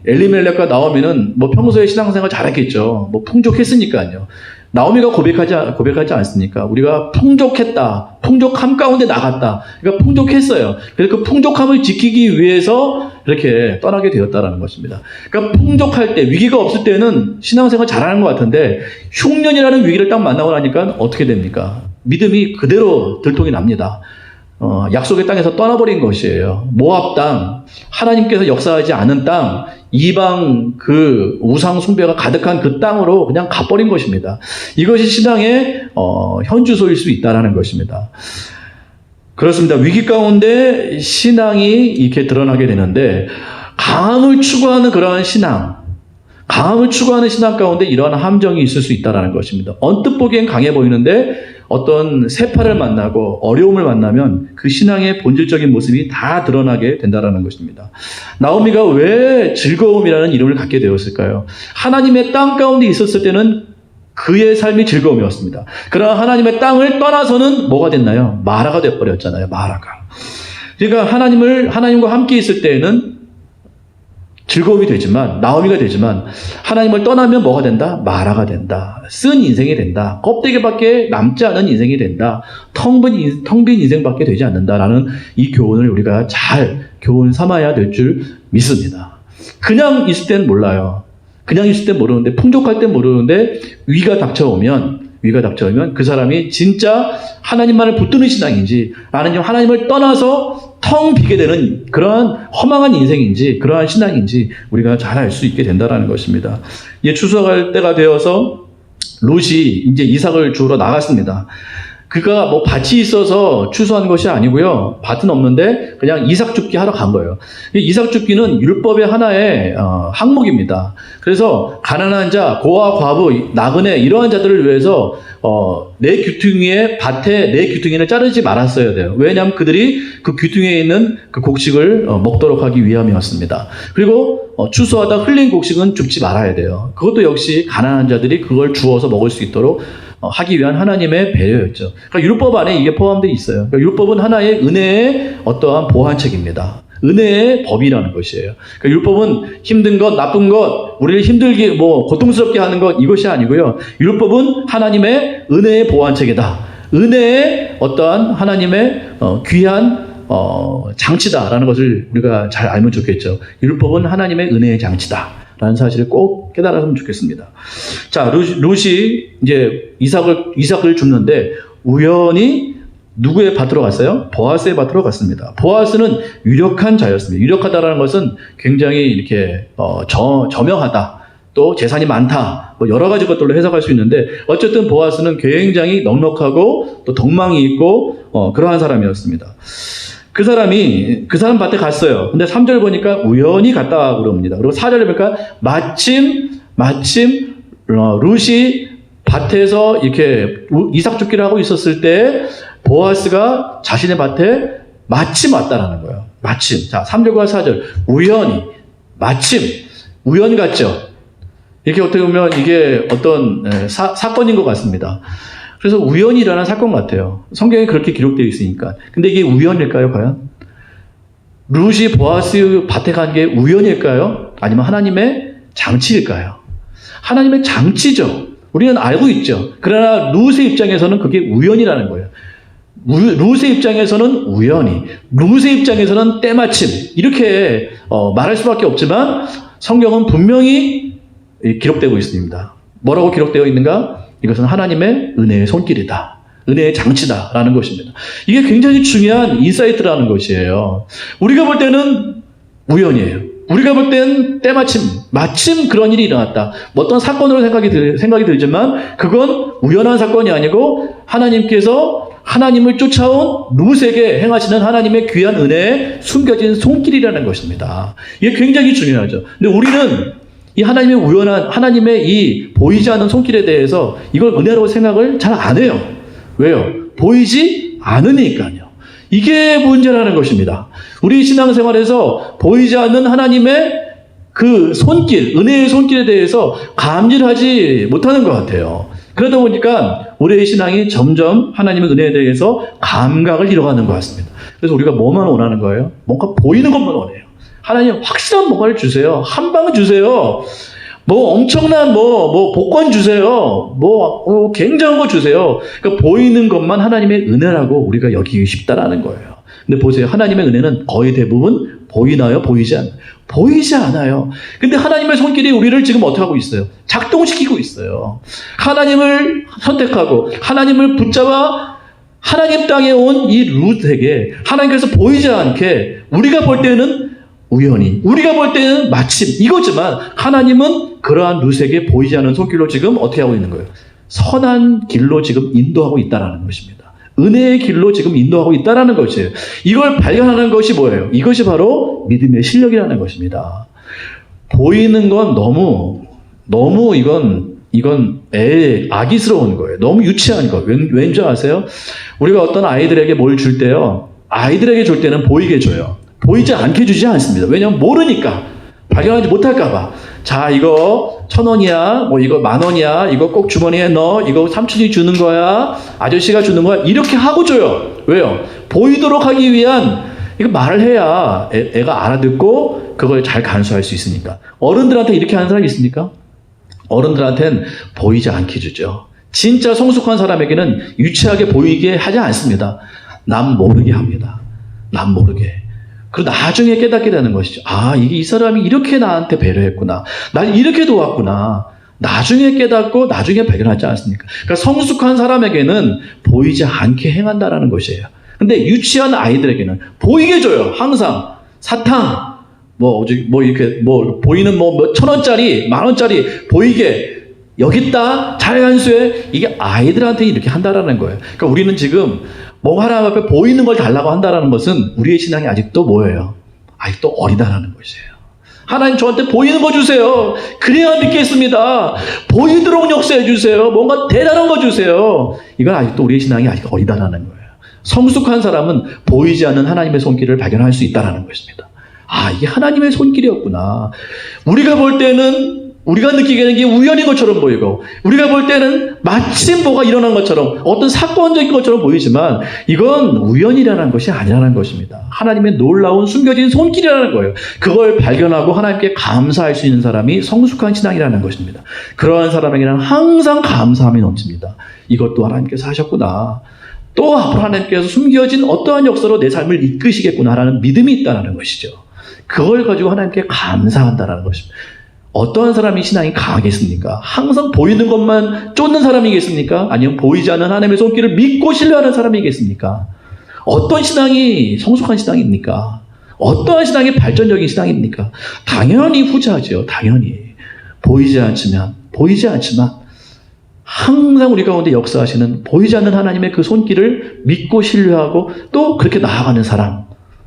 엘리멜렉과 나오미는 평소에 신앙생활 잘했겠죠. 풍족했으니까요. 나오미가 고백하지 않습니까? 우리가 풍족했다. 풍족함 가운데 나갔다. 그러니까 풍족했어요. 그래서 그 풍족함을 지키기 위해서 이렇게 떠나게 되었다는 것입니다. 그러니까 풍족할 때, 위기가 없을 때는 신앙생활 잘하는 것 같은데 흉년이라는 위기를 딱 만나고 나니까 어떻게 됩니까? 믿음이 그대로 들통이 납니다. 약속의 땅에서 떠나버린 것이에요. 모압 땅, 하나님께서 역사하지 않은 땅, 이방 그 우상 숭배가 가득한 그 땅으로 그냥 가버린 것입니다. 이것이 신앙의 현주소일 수 있다는 것입니다. 그렇습니다. 위기 가운데 신앙이 이렇게 드러나게 되는데 강함을 추구하는 그러한 신앙, 강함을 추구하는 신앙 가운데 이러한 함정이 있을 수 있다는 것입니다. 언뜻 보기엔 강해 보이는데 어떤 세파를 만나고 어려움을 만나면 그 신앙의 본질적인 모습이 다 드러나게 된다는 것입니다. 나오미가 왜 즐거움이라는 이름을 갖게 되었을까요? 하나님의 땅 가운데 있었을 때는 그의 삶이 즐거움이었습니다. 그러나 하나님의 땅을 떠나서는 뭐가 됐나요? 마라가 되어버렸잖아요. 마라가. 그러니까 하나님과 함께 있을 때에는 즐거움이 되지만, 나오미가 되지만, 하나님을 떠나면 뭐가 된다? 마라가 된다. 쓴 인생이 된다. 껍데기밖에 남지 않은 인생이 된다. 텅 빈 인생밖에 되지 않는다라는 이 교훈을 우리가 잘 교훈 삼아야 될 줄 믿습니다. 그냥 있을 땐 몰라요. 그냥 있을 땐 모르는데, 풍족할 땐 모르는데, 위가 닥쳐오면 그 사람이 진짜 하나님만을 붙드는 신앙인지, 아니면 하나님을 떠나서 텅 비게 되는 그러한 허망한 인생인지, 그러한 신앙인지 우리가 잘 알 수 있게 된다는 것입니다. 이제 추수할 때가 되어서 롯이 이제 이삭을 주우러 나갔습니다. 그가 뭐 밭이 있어서 추수한 것이 아니고요. 밭은 없는데 그냥 이삭 줍기 하러 간 거예요. 이삭 줍기는 율법의 하나의 항목입니다. 그래서 가난한 자, 고아, 과부, 나그네 이러한 자들을 위해서 내 귀퉁이에 밭에 내 귀퉁이를 자르지 말았어야 돼요. 왜냐하면 그들이 그 귀퉁이에 있는 그 곡식을 먹도록 하기 위함이었습니다. 그리고 추수하다 흘린 곡식은 줍지 말아야 돼요. 그것도 역시 가난한 자들이 그걸 주워서 먹을 수 있도록 하기 위한 하나님의 배려였죠. 그러니까 율법 안에 이게 포함되어 있어요. 그러니까 율법은 하나의 은혜의 어떠한 보완책입니다. 은혜의 법이라는 것이에요. 그러니까 율법은 힘든 것, 나쁜 것, 우리를 힘들게 고통스럽게 하는 것 이것이 아니고요. 율법은 하나님의 은혜의 보완책이다. 은혜의 어떠한 하나님의 귀한 장치다라는 것을 우리가 잘 알면 좋겠죠. 율법은 하나님의 은혜의 장치다. 라는 사실을 꼭 깨달았으면 좋겠습니다. 자, 롯이 이제 이삭을 줍는데 우연히 누구의 밭으로 갔어요? 보아스의 밭으로 갔습니다. 보아스는 유력한 자였습니다. 유력하다라는 것은 굉장히 이렇게 저명하다, 또 재산이 많다, 뭐 여러 가지 것들로 해석할 수 있는데 어쨌든 보아스는 굉장히 넉넉하고 또 덕망이 있고 그러한 사람이었습니다. 그 사람 밭에 갔어요. 근데 3절 보니까 우연히 갔다 그럽니다. 그리고 4절에 보니까 마침 롯이 밭에서 이렇게 이삭 줍기를 하고 있었을 때 보아스가 자신의 밭에 마침 왔다라는 거예요. 마침. 자, 3절과 4절. 우연 같죠? 이렇게 어떻게 보면 이게 어떤 사건인 것 같습니다. 그래서 우연히 일어난 사건 같아요. 성경에 그렇게 기록되어 있으니까. 근데 이게 우연일까요, 과연? 룻이 보아스 밭에 간 게 우연일까요? 아니면 하나님의 장치일까요? 하나님의 장치죠. 우리는 알고 있죠. 그러나 룻의 입장에서는 그게 우연이라는 거예요. 룻의 입장에서는 우연히, 룻의 입장에서는 때마침 이렇게 말할 수밖에 없지만 성경은 분명히 기록되고 있습니다. 뭐라고 기록되어 있는가? 이것은 하나님의 은혜의 손길이다. 은혜의 장치다라는 것입니다. 이게 굉장히 중요한 인사이트라는 것이에요. 우리가 볼 때는 우연이에요. 우리가 볼 때는 마침 그런 일이 일어났다. 어떤 사건으로 생각이 들지만 그건 우연한 사건이 아니고 하나님께서 하나님을 쫓아온 룻에게 행하시는 하나님의 귀한 은혜에 숨겨진 손길이라는 것입니다. 이게 굉장히 중요하죠. 근데 우리는 이 하나님의 이 보이지 않는 손길에 대해서 이걸 은혜라고 생각을 잘 안 해요. 왜요? 보이지 않으니까요. 이게 문제라는 것입니다. 우리 신앙생활에서 보이지 않는 하나님의 그 손길, 은혜의 손길에 대해서 감질하지 못하는 것 같아요. 그러다 보니까 우리의 신앙이 점점 하나님의 은혜에 대해서 감각을 잃어가는 것 같습니다. 그래서 우리가 뭐만 원하는 거예요? 뭔가 보이는 것만 원해요. 하나님 확실한 뭔가를 주세요. 한 방 주세요. 엄청난 복권 주세요. 굉장한 거 주세요. 그러니까 보이는 것만 하나님의 은혜라고 우리가 여기기 쉽다라는 거예요. 근데 보세요. 하나님의 은혜는 거의 대부분 보이나요? 보이지 않아요? 보이지 않아요. 근데 하나님의 손길이 우리를 지금 어떻게 하고 있어요? 작동시키고 있어요. 하나님을 선택하고 하나님을 붙잡아 하나님 땅에 온 이 룻에게 하나님께서 보이지 않게 우리가 볼 때는 우연히, 우리가 볼 때는 마침 이거지만 하나님은 그러한 룻에게 보이지 않는 손길로 지금 어떻게 하고 있는 거예요? 선한 길로 지금 인도하고 있다는 것입니다. 은혜의 길로 지금 인도하고 있다는 것이에요. 이걸 발견하는 것이 뭐예요? 이것이 바로 믿음의 실력이라는 것입니다. 보이는 건 너무 너무 이건 악의스러운 거예요. 너무 유치한 거예요. 왠지 아세요? 우리가 어떤 아이들에게 뭘 줄 때요. 아이들에게 줄 때는 보이게 줘요. 보이지 않게 주지 않습니다. 왜냐하면 모르니까. 발견하지 못할까봐. 자, 이거 1,000원이야. 뭐 이거 10,000원이야. 이거 꼭 주머니에 넣어. 이거 삼촌이 주는 거야. 아저씨가 주는 거야. 이렇게 하고 줘요. 왜요? 보이도록 하기 위한 이거 말을 해야 애가 알아듣고 그걸 잘 간수할 수 있으니까. 어른들한테 이렇게 하는 사람이 있습니까? 어른들한테는 보이지 않게 주죠. 진짜 성숙한 사람에게는 유치하게 보이게 하지 않습니다. 남 모르게 합니다. 남 모르게. 그리고 나중에 깨닫게 되는 것이죠. 아, 이게 이 사람이 이렇게 나한테 배려했구나. 날 이렇게 도왔구나. 나중에 깨닫고 나중에 발견하지 않습니까? 그러니까 성숙한 사람에게는 보이지 않게 행한다라는 것이에요. 근데 유치한 아이들에게는 보이게 줘요. 항상 사탕, 이렇게 보이는 몇 1,000원짜리, 10,000원짜리 보이게 여기 있다, 잘 간수해. 이게 아이들한테 이렇게 한다라는 거예요. 그러니까 우리는 지금 하나님 앞에 보이는 걸 달라고 한다라는 것은 우리의 신앙이 아직도 뭐예요? 아직도 어리다라는 것이에요. 하나님 저한테 보이는 거 주세요. 그래야 믿겠습니다. 보이도록 역사해 주세요. 뭔가 대단한 거 주세요. 이건 아직도 우리의 신앙이 아직 어리다라는 거예요. 성숙한 사람은 보이지 않는 하나님의 손길을 발견할 수 있다는 것입니다. 아, 이게 하나님의 손길이었구나. 우리가 볼 때는 우리가 느끼기에는 이게 우연인 것처럼 보이고 우리가 볼 때는 마침 뭐가 일어난 것처럼 어떤 사건적인 것처럼 보이지만 이건 우연이라는 것이 아니라는 것입니다. 하나님의 놀라운 숨겨진 손길이라는 거예요. 그걸 발견하고 하나님께 감사할 수 있는 사람이 성숙한 신앙이라는 것입니다. 그러한 사람에게는 항상 감사함이 넘칩니다. 이것도 하나님께서 하셨구나. 또 앞으로 하나님께서 숨겨진 어떠한 역사로 내 삶을 이끄시겠구나라는 믿음이 있다는 것이죠. 그걸 가지고 하나님께 감사한다는 것입니다. 어떠한 사람이 신앙이 강하겠습니까? 항상 보이는 것만 쫓는 사람이겠습니까? 아니면 보이지 않는 하나님의 손길을 믿고 신뢰하는 사람이겠습니까? 어떤 신앙이 성숙한 신앙입니까? 어떠한 신앙이 발전적인 신앙입니까? 당연히 후자죠. 당연히. 보이지 않지만 항상 우리 가운데 역사하시는 보이지 않는 하나님의 그 손길을 믿고 신뢰하고 또 그렇게 나아가는 사람,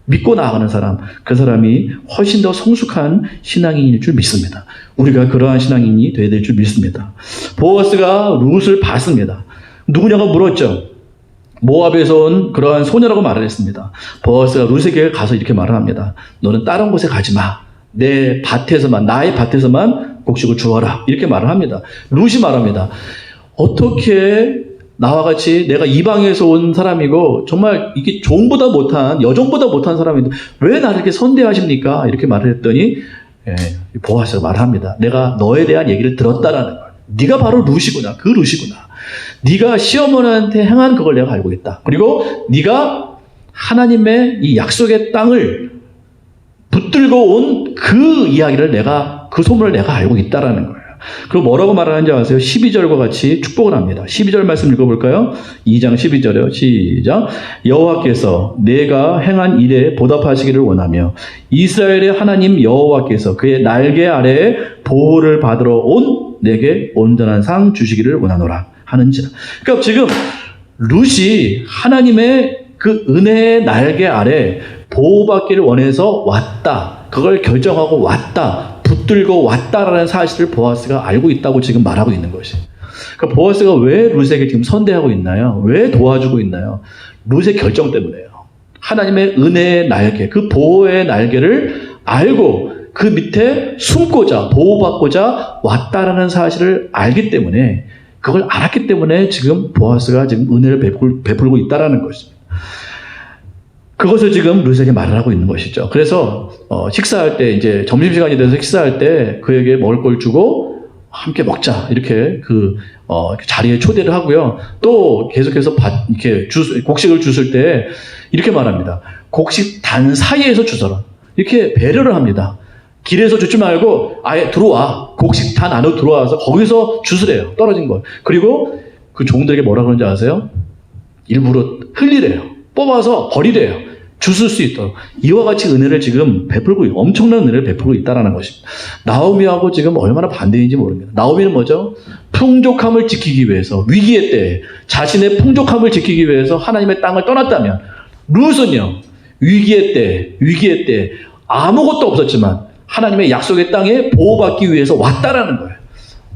믿고 나아가는 사람, 그 사람이 훨씬 더 성숙한 신앙인일 줄 믿습니다. 우리가 그러한 신앙인이 되어야 될 줄 믿습니다. 보아스가 룻을 봤습니다. 누구냐고 물었죠. 모압에서 온 그러한 소녀라고 말을 했습니다. 보아스가 룻에게 가서 이렇게 말을 합니다. 너는 다른 곳에 가지 마. 나의 밭에서만 곡식을 주어라. 이렇게 말을 합니다. 룻이 말합니다. 어떻게 나와 같이 내가 이방에서 온 사람이고 정말 이게 종보다 못한 여종보다 못한 사람인데 왜 나를 이렇게 선대하십니까? 이렇게 말을 했더니 보아스가 말합니다. 내가 너에 대한 얘기를 들었다라는 걸. 네가 바로 룻이구나. 그 룻이구나. 네가 시어머니한테 행한 그걸 내가 알고 있다. 그리고 네가 하나님의 이 약속의 땅을 붙들고 온 그 이야기를 그 소문을 내가 알고 있다라는 거예요. 그리고 뭐라고 말하는지 아세요? 12절과 같이 축복을 합니다. 12절 말씀 읽어볼까요? 2장 12절이요. 시작. 여호와께서 내가 행한 일에 보답하시기를 원하며 이스라엘의 하나님 여호와께서 그의 날개 아래에 보호를 받으러 온 내게 온전한 상 주시기를 원하노라 하는지라. 그러니까 지금 룻이 하나님의 그 은혜의 날개 아래 보호받기를 원해서 왔다. 그걸 결정하고 왔다. 붙들고 왔다라는 사실을 보아스가 알고 있다고 지금 말하고 있는 것이에요. 그러니까 보아스가 왜 룻에게 지금 선대하고 있나요? 왜 도와주고 있나요? 룻의 결정 때문에요. 하나님의 은혜의 날개, 그 보호의 날개를 알고 그 밑에 숨고자, 보호받고자 왔다라는 사실을 알기 때문에, 그걸 알았기 때문에 지금 보아스가 지금 은혜를 베풀고 있다라는 것입니다. 그것을 지금 룻에게 말을 하고 있는 것이죠. 그래서 식사할 때 이제 점심시간이 돼서 식사할 때 그에게 먹을 걸 주고 함께 먹자 이렇게 자리에 초대를 하고요. 또 계속해서 이렇게 곡식을 주실 때 이렇게 말합니다. 곡식 단 사이에서 주서라. 이렇게 배려를 합니다. 길에서 주지 말고 아예 들어와. 곡식 단 안으로 들어와서 거기서 주스래요. 떨어진 걸. 그리고 그 종들에게 뭐라 그러는지 아세요? 일부러 흘리래요. 뽑아서 버리래요. 주술 수 있도록. 이와 같이 은혜를 지금 엄청난 은혜를 베풀고 있다는 것입니다. 나오미하고 지금 얼마나 반대인지 모릅니다. 나오미는 뭐죠? 풍족함을 지키기 위해서, 위기의 때에 자신의 풍족함을 지키기 위해서 하나님의 땅을 떠났다면, 룻은요, 위기의 때 아무것도 없었지만 하나님의 약속의 땅에 보호받기 위해서 왔다라는 거예요.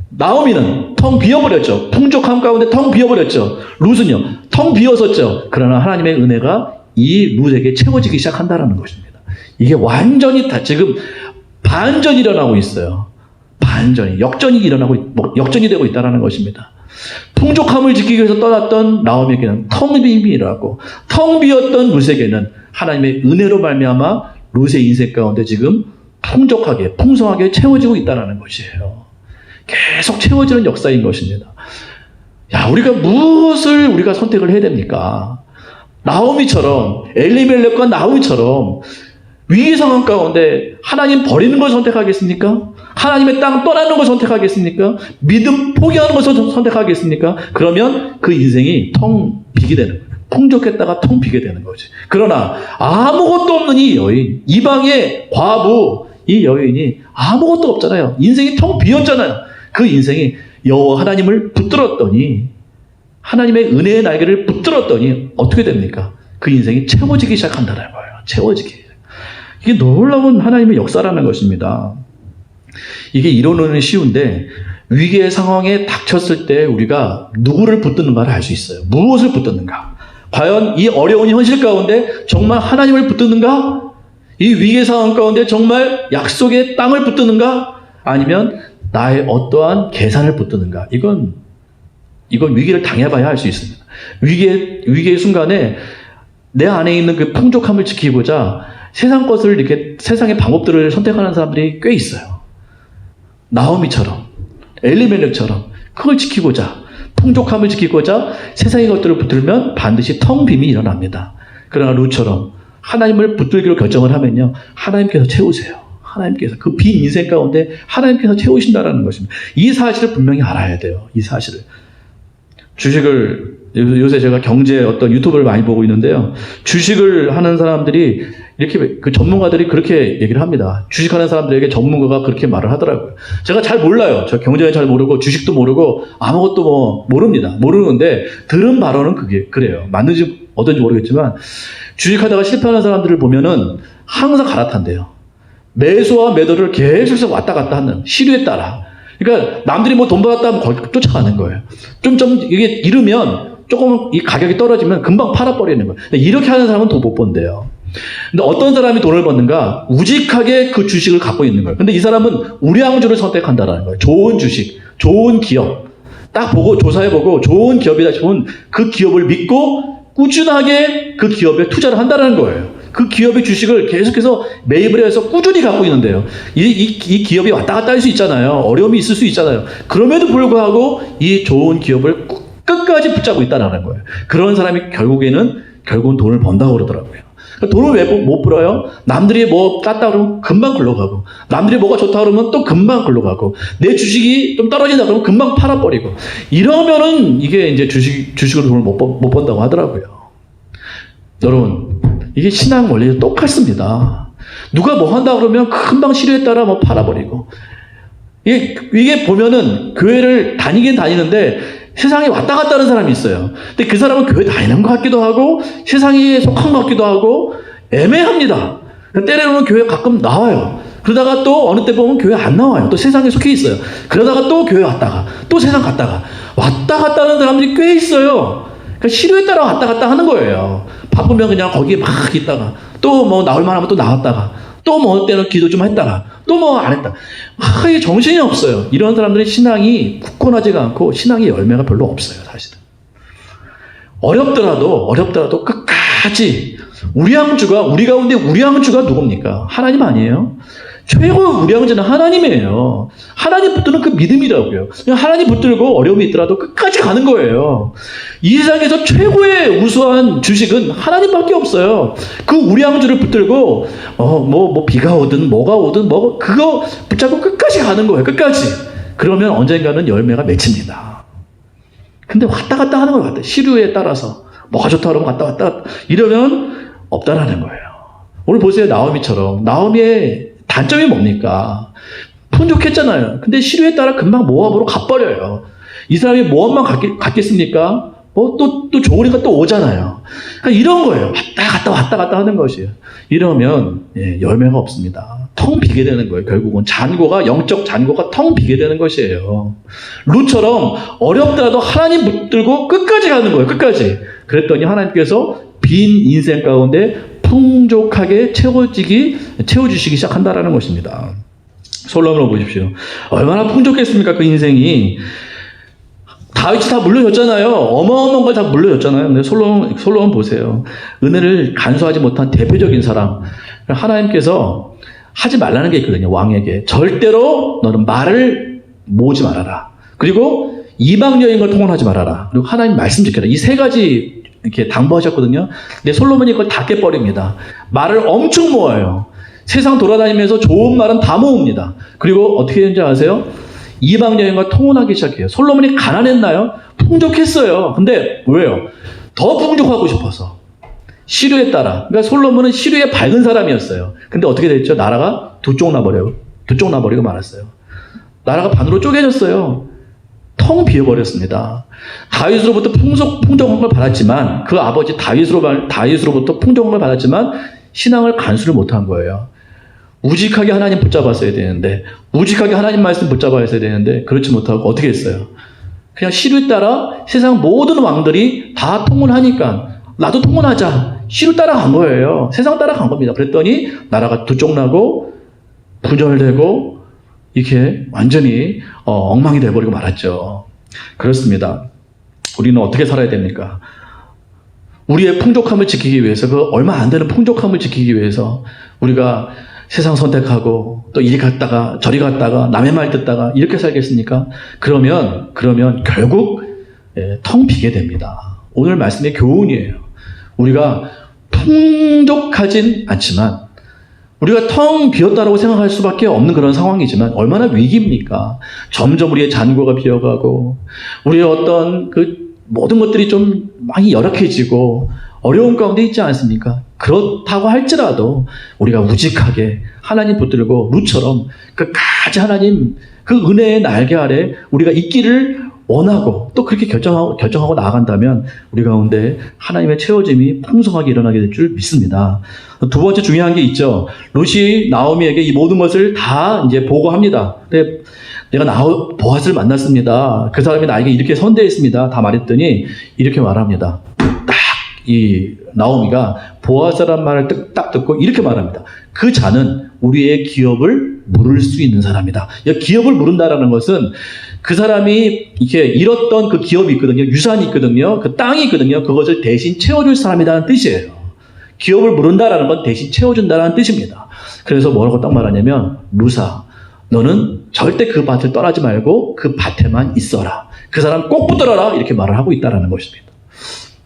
나오미는 텅 비어버렸죠. 풍족함 가운데 텅 비어버렸죠. 룻은요, 텅 비었었죠. 그러나 하나님의 은혜가 이 룻에게 채워지기 시작한다는 것입니다. 이게 완전히 다 지금 반전이 일어나고 있어요. 반전이, 역전이 되고 있다는 것입니다. 풍족함을 지키기 위해서 떠났던 나오미에게는 텅 빈이라고, 텅 비었던 룻에게는 하나님의 은혜로 말미암아 룻의 인생 가운데 지금 풍족하게, 풍성하게 채워지고 있다는 것이에요. 계속 채워지는 역사인 것입니다. 야, 우리가 무엇을 우리가 선택을 해야 됩니까? 나오미처럼, 엘리멜렉과 나오미처럼 위기 상황 가운데 하나님 버리는 걸 선택하겠습니까? 하나님의 땅 떠나는 걸 선택하겠습니까? 믿음 포기하는 것을 선택하겠습니까? 그러면 그 인생이 텅 비게 되는 거예요. 풍족했다가 텅 비게 되는 거지. 그러나 아무것도 없는 이 여인, 이방의 과부, 이 여인이 아무것도 없잖아요. 인생이 텅 비었잖아요. 그 인생이 여호와 하나님을 붙들었더니, 하나님의 은혜의 날개를 붙들었더니 어떻게 됩니까? 그 인생이 채워지기 시작한다는 거예요. 채워지기. 이게 놀라운 하나님의 역사라는 것입니다. 이게 이론은 쉬운데 위기의 상황에 닥쳤을 때 우리가 누구를 붙드는가를 알 수 있어요. 무엇을 붙드는가? 과연 이 어려운 현실 가운데 정말 하나님을 붙드는가? 이 위기의 상황 가운데 정말 약속의 땅을 붙드는가? 아니면 나의 어떠한 계산을 붙드는가? 이건 위기를 당해봐야 할 수 있습니다. 위기의 순간에 내 안에 있는 그 풍족함을 지키고자 세상 것을 이렇게, 세상의 방법들을 선택하는 사람들이 꽤 있어요. 나오미처럼, 엘리멜렉처럼 그걸 지키고자, 풍족함을 지키고자 세상의 것들을 붙들면 반드시 텅 빔이 일어납니다. 그러나 룻처럼 하나님을 붙들기로 결정을 하면요, 하나님께서 채우세요. 하나님께서 그 빈 인생 가운데 하나님께서 채우신다라는 것입니다. 이 사실을 분명히 알아야 돼요. 이 사실을. 주식을, 요새 제가 경제 어떤 유튜브를 많이 보고 있는데요. 주식을 하는 사람들이 이렇게, 그 전문가들이 그렇게 얘기를 합니다. 주식하는 사람들에게 전문가가 그렇게 말을 하더라고요. 제가 잘 몰라요. 저 경제는 잘 모르고 주식도 모르고 아무것도 뭐 모릅니다. 모르는데 들은 발언은 그래요. 맞는지 어떤지 모르겠지만 주식하다가 실패하는 사람들을 보면은 항상 갈아탄대요. 매수와 매도를 계속 왔다 갔다 하는, 시류에 따라. 그러니까 남들이 뭐 돈 받았다 하면 거기 쫓아가는 거예요. 좀 이게 잃으면 조금 이 가격이 떨어지면 금방 팔아버리는 거예요. 이렇게 하는 사람은 돈 못 번대요. 근데 어떤 사람이 돈을 버는가? 우직하게 그 주식을 갖고 있는 거예요. 근데 이 사람은 우량주를 선택한다는 거예요. 좋은 주식, 좋은 기업. 딱 보고 조사해보고 좋은 기업이다 싶으면 그 기업을 믿고 꾸준하게 그 기업에 투자를 한다는 거예요. 그 기업의 주식을 계속해서 매입을 해서 꾸준히 갖고 있는데요. 이 기업이 왔다 갔다 할 수 있잖아요. 어려움이 있을 수 있잖아요. 그럼에도 불구하고 이 좋은 기업을 끝까지 붙잡고 있다는 거예요. 그런 사람이 결국은 돈을 번다고 그러더라고요. 돈을 왜 못 벌어요? 남들이 뭐 깠다 그러면 금방 굴러가고, 남들이 뭐가 좋다 그러면 또 금방 굴러가고, 내 주식이 좀 떨어진다 그러면 금방 팔아버리고, 이러면은 이게 이제 주식으로 돈을 못 번다고 하더라고요. 여러분, 이게 신앙 원리도 똑같습니다. 누가 뭐 한다 그러면 금방 시류에 따라 뭐 팔아버리고, 이게 보면은 교회를 다니긴 다니는데 세상에 왔다 갔다 하는 사람이 있어요. 근데 그 사람은 교회 다니는 것 같기도 하고 세상에 속한 것 같기도 하고 애매합니다. 때로는 교회 가끔 나와요. 그러다가 또 어느 때 보면 교회 안 나와요. 또 세상에 속해 있어요. 그러다가 또 교회 왔다가 또 세상 갔다가 왔다 갔다 하는 사람들이 꽤 있어요. 그러니까 시류에 따라 왔다 갔다 하는 거예요. 바쁘면 그냥 거기에 막 있다가 또 뭐 나올 만하면 또 나왔다가 또 뭐 어느 때는 기도 좀 했다가 또 뭐 안 했다. 이게 정신이 없어요. 이런 사람들의 신앙이 굳건하지가 않고 신앙의 열매가 별로 없어요, 사실은. 어렵더라도 끝까지 우리 가운데 우량주가 누굽니까? 하나님 아니에요? 최고의 우량주는 하나님이에요. 하나님 붙드는 그 믿음이라고요. 하나님 붙들고 어려움이 있더라도 끝까지 가는 거예요. 이 세상에서 최고의 우수한 주식은 하나님밖에 없어요. 그 우량주를 붙들고 뭐 비가 오든 뭐가 오든 그거 붙잡고 끝까지 가는 거예요. 끝까지. 그러면 언젠가는 열매가 맺힙니다. 근데 왔다 갔다 하는 거예요. 시류에 따라서 뭐가 좋다 그러면 왔다 갔다 이러면 없다라는 거예요. 오늘 보세요. 나오미처럼. 나오미의 단점이 뭡니까? 풍족했잖아요. 근데 시류에 따라 금방 모압으로 가버려요. 이 사람이 모압만 갔겠습니까? 또 좋으니까 또 오잖아요. 그러니까 이런 거예요. 왔다 갔다 하는 것이에요. 이러면 열매가 없습니다. 텅 비게 되는 거예요. 결국은 영적 잔고가 텅 비게 되는 것이에요. 룻처럼 어렵더라도 하나님 붙들고 끝까지 가는 거예요. 끝까지. 그랬더니 하나님께서 빈 인생 가운데 풍족하게 채워주시기 시작한다라는 것입니다. 솔로몬을 보십시오. 얼마나 풍족했습니까? 그 인생이. 다윗이 다 물려줬잖아요. 어마어마한 걸 다 물려줬잖아요. 근데 솔로몬 보세요. 은혜를 간수하지 못한 대표적인 사람. 하나님께서 하지 말라는 게 있거든요. 왕에게. 절대로 너는 말을 모으지 말아라. 그리고 이방 여인과 통혼하지 말아라. 그리고 하나님 말씀 지켜라. 이 세 가지 이렇게 당부하셨거든요. 근데 솔로몬이 그걸 다 깨버립니다. 말을 엄청 모아요. 세상 돌아다니면서 좋은 말은 다 모읍니다. 그리고 어떻게 했는지 아세요? 이방 여인과 통혼하기 시작해요. 솔로몬이 가난했나요? 풍족했어요. 근데 왜요? 더 풍족하고 싶어서. 시류에 따라. 그러니까 솔로몬은 시류에 밝은 사람이었어요. 근데 어떻게 됐죠? 나라가 두 쪽 나버리고 말았어요. 나라가 반으로 쪼개졌어요. 텅 비어버렸습니다. 다윗으로부터 풍족한 걸 받았지만, 그 아버지 다윗으로부터 풍족한 걸 받았지만 신앙을 간수를 못한 거예요. 우직하게 하나님 붙잡았어야 되는데, 우직하게 하나님 말씀 붙잡아야 되는데 그렇지 못하고 어떻게 했어요? 그냥 시류에 따라 세상 모든 왕들이 다 통혼하니까 나도 통혼하자. 시류 따라간 거예요. 세상 따라간 겁니다. 그랬더니 나라가 두 쪽 나고 분열되고 이렇게 완전히 엉망이 돼버리고 말았죠. 그렇습니다. 우리는 어떻게 살아야 됩니까? 우리의 풍족함을 지키기 위해서, 그 얼마 안 되는 풍족함을 지키기 위해서 우리가 세상 선택하고 또 이리 갔다가 저리 갔다가 남의 말 듣다가 이렇게 살겠습니까? 그러면 결국 텅 비게 됩니다. 오늘 말씀의 교훈이에요. 우리가 풍족하진 않지만, 우리가 텅 비었다라고 생각할 수밖에 없는 그런 상황이지만 얼마나 위기입니까? 점점 우리의 잔고가 비어가고 우리의 어떤 그 모든 것들이 좀 많이 열악해지고 어려운 가운데 있지 않습니까? 그렇다고 할지라도 우리가 우직하게 하나님 붙들고 룻처럼 끝까지 하나님 그 은혜의 날개 아래 우리가 있기를 원하고 또 그렇게 결정하고 나아간다면 우리 가운데 하나님의 채워짐이 풍성하게 일어나게 될 줄 믿습니다. 두 번째 중요한 게 있죠. 룻이 나오미에게 이 모든 것을 다 이제 보고합니다. 근데 내가 보아스를 만났습니다. 그 사람이 나에게 이렇게 선대했습니다. 다 말했더니 이렇게 말합니다. 딱 이 나오미가 보아스란 말을 딱 듣고 이렇게 말합니다. 그 자는 우리의 기업을 물을 수 있는 사람이다. 기업을 물은다라는 것은 그 사람이 이렇게 잃었던 그 기업이 있거든요. 유산이 있거든요. 그 땅이 있거든요. 그것을 대신 채워줄 사람이라는 뜻이에요. 기업을 물은다라는 건 대신 채워준다라는 뜻입니다. 그래서 뭐라고 딱 말하냐면, 루사, 너는 절대 그 밭을 떠나지 말고 그 밭에만 있어라. 그 사람 꼭 붙들어라. 이렇게 말을 하고 있다라는 것입니다.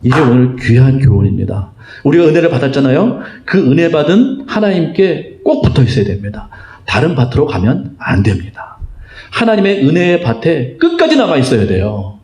이게 오늘 귀한 교훈입니다. 우리가 은혜를 받았잖아요. 그 은혜 받은 하나님께 꼭 붙어 있어야 됩니다. 다른 밭으로 가면 안 됩니다. 하나님의 은혜의 밭에 끝까지 남아 있어야 돼요.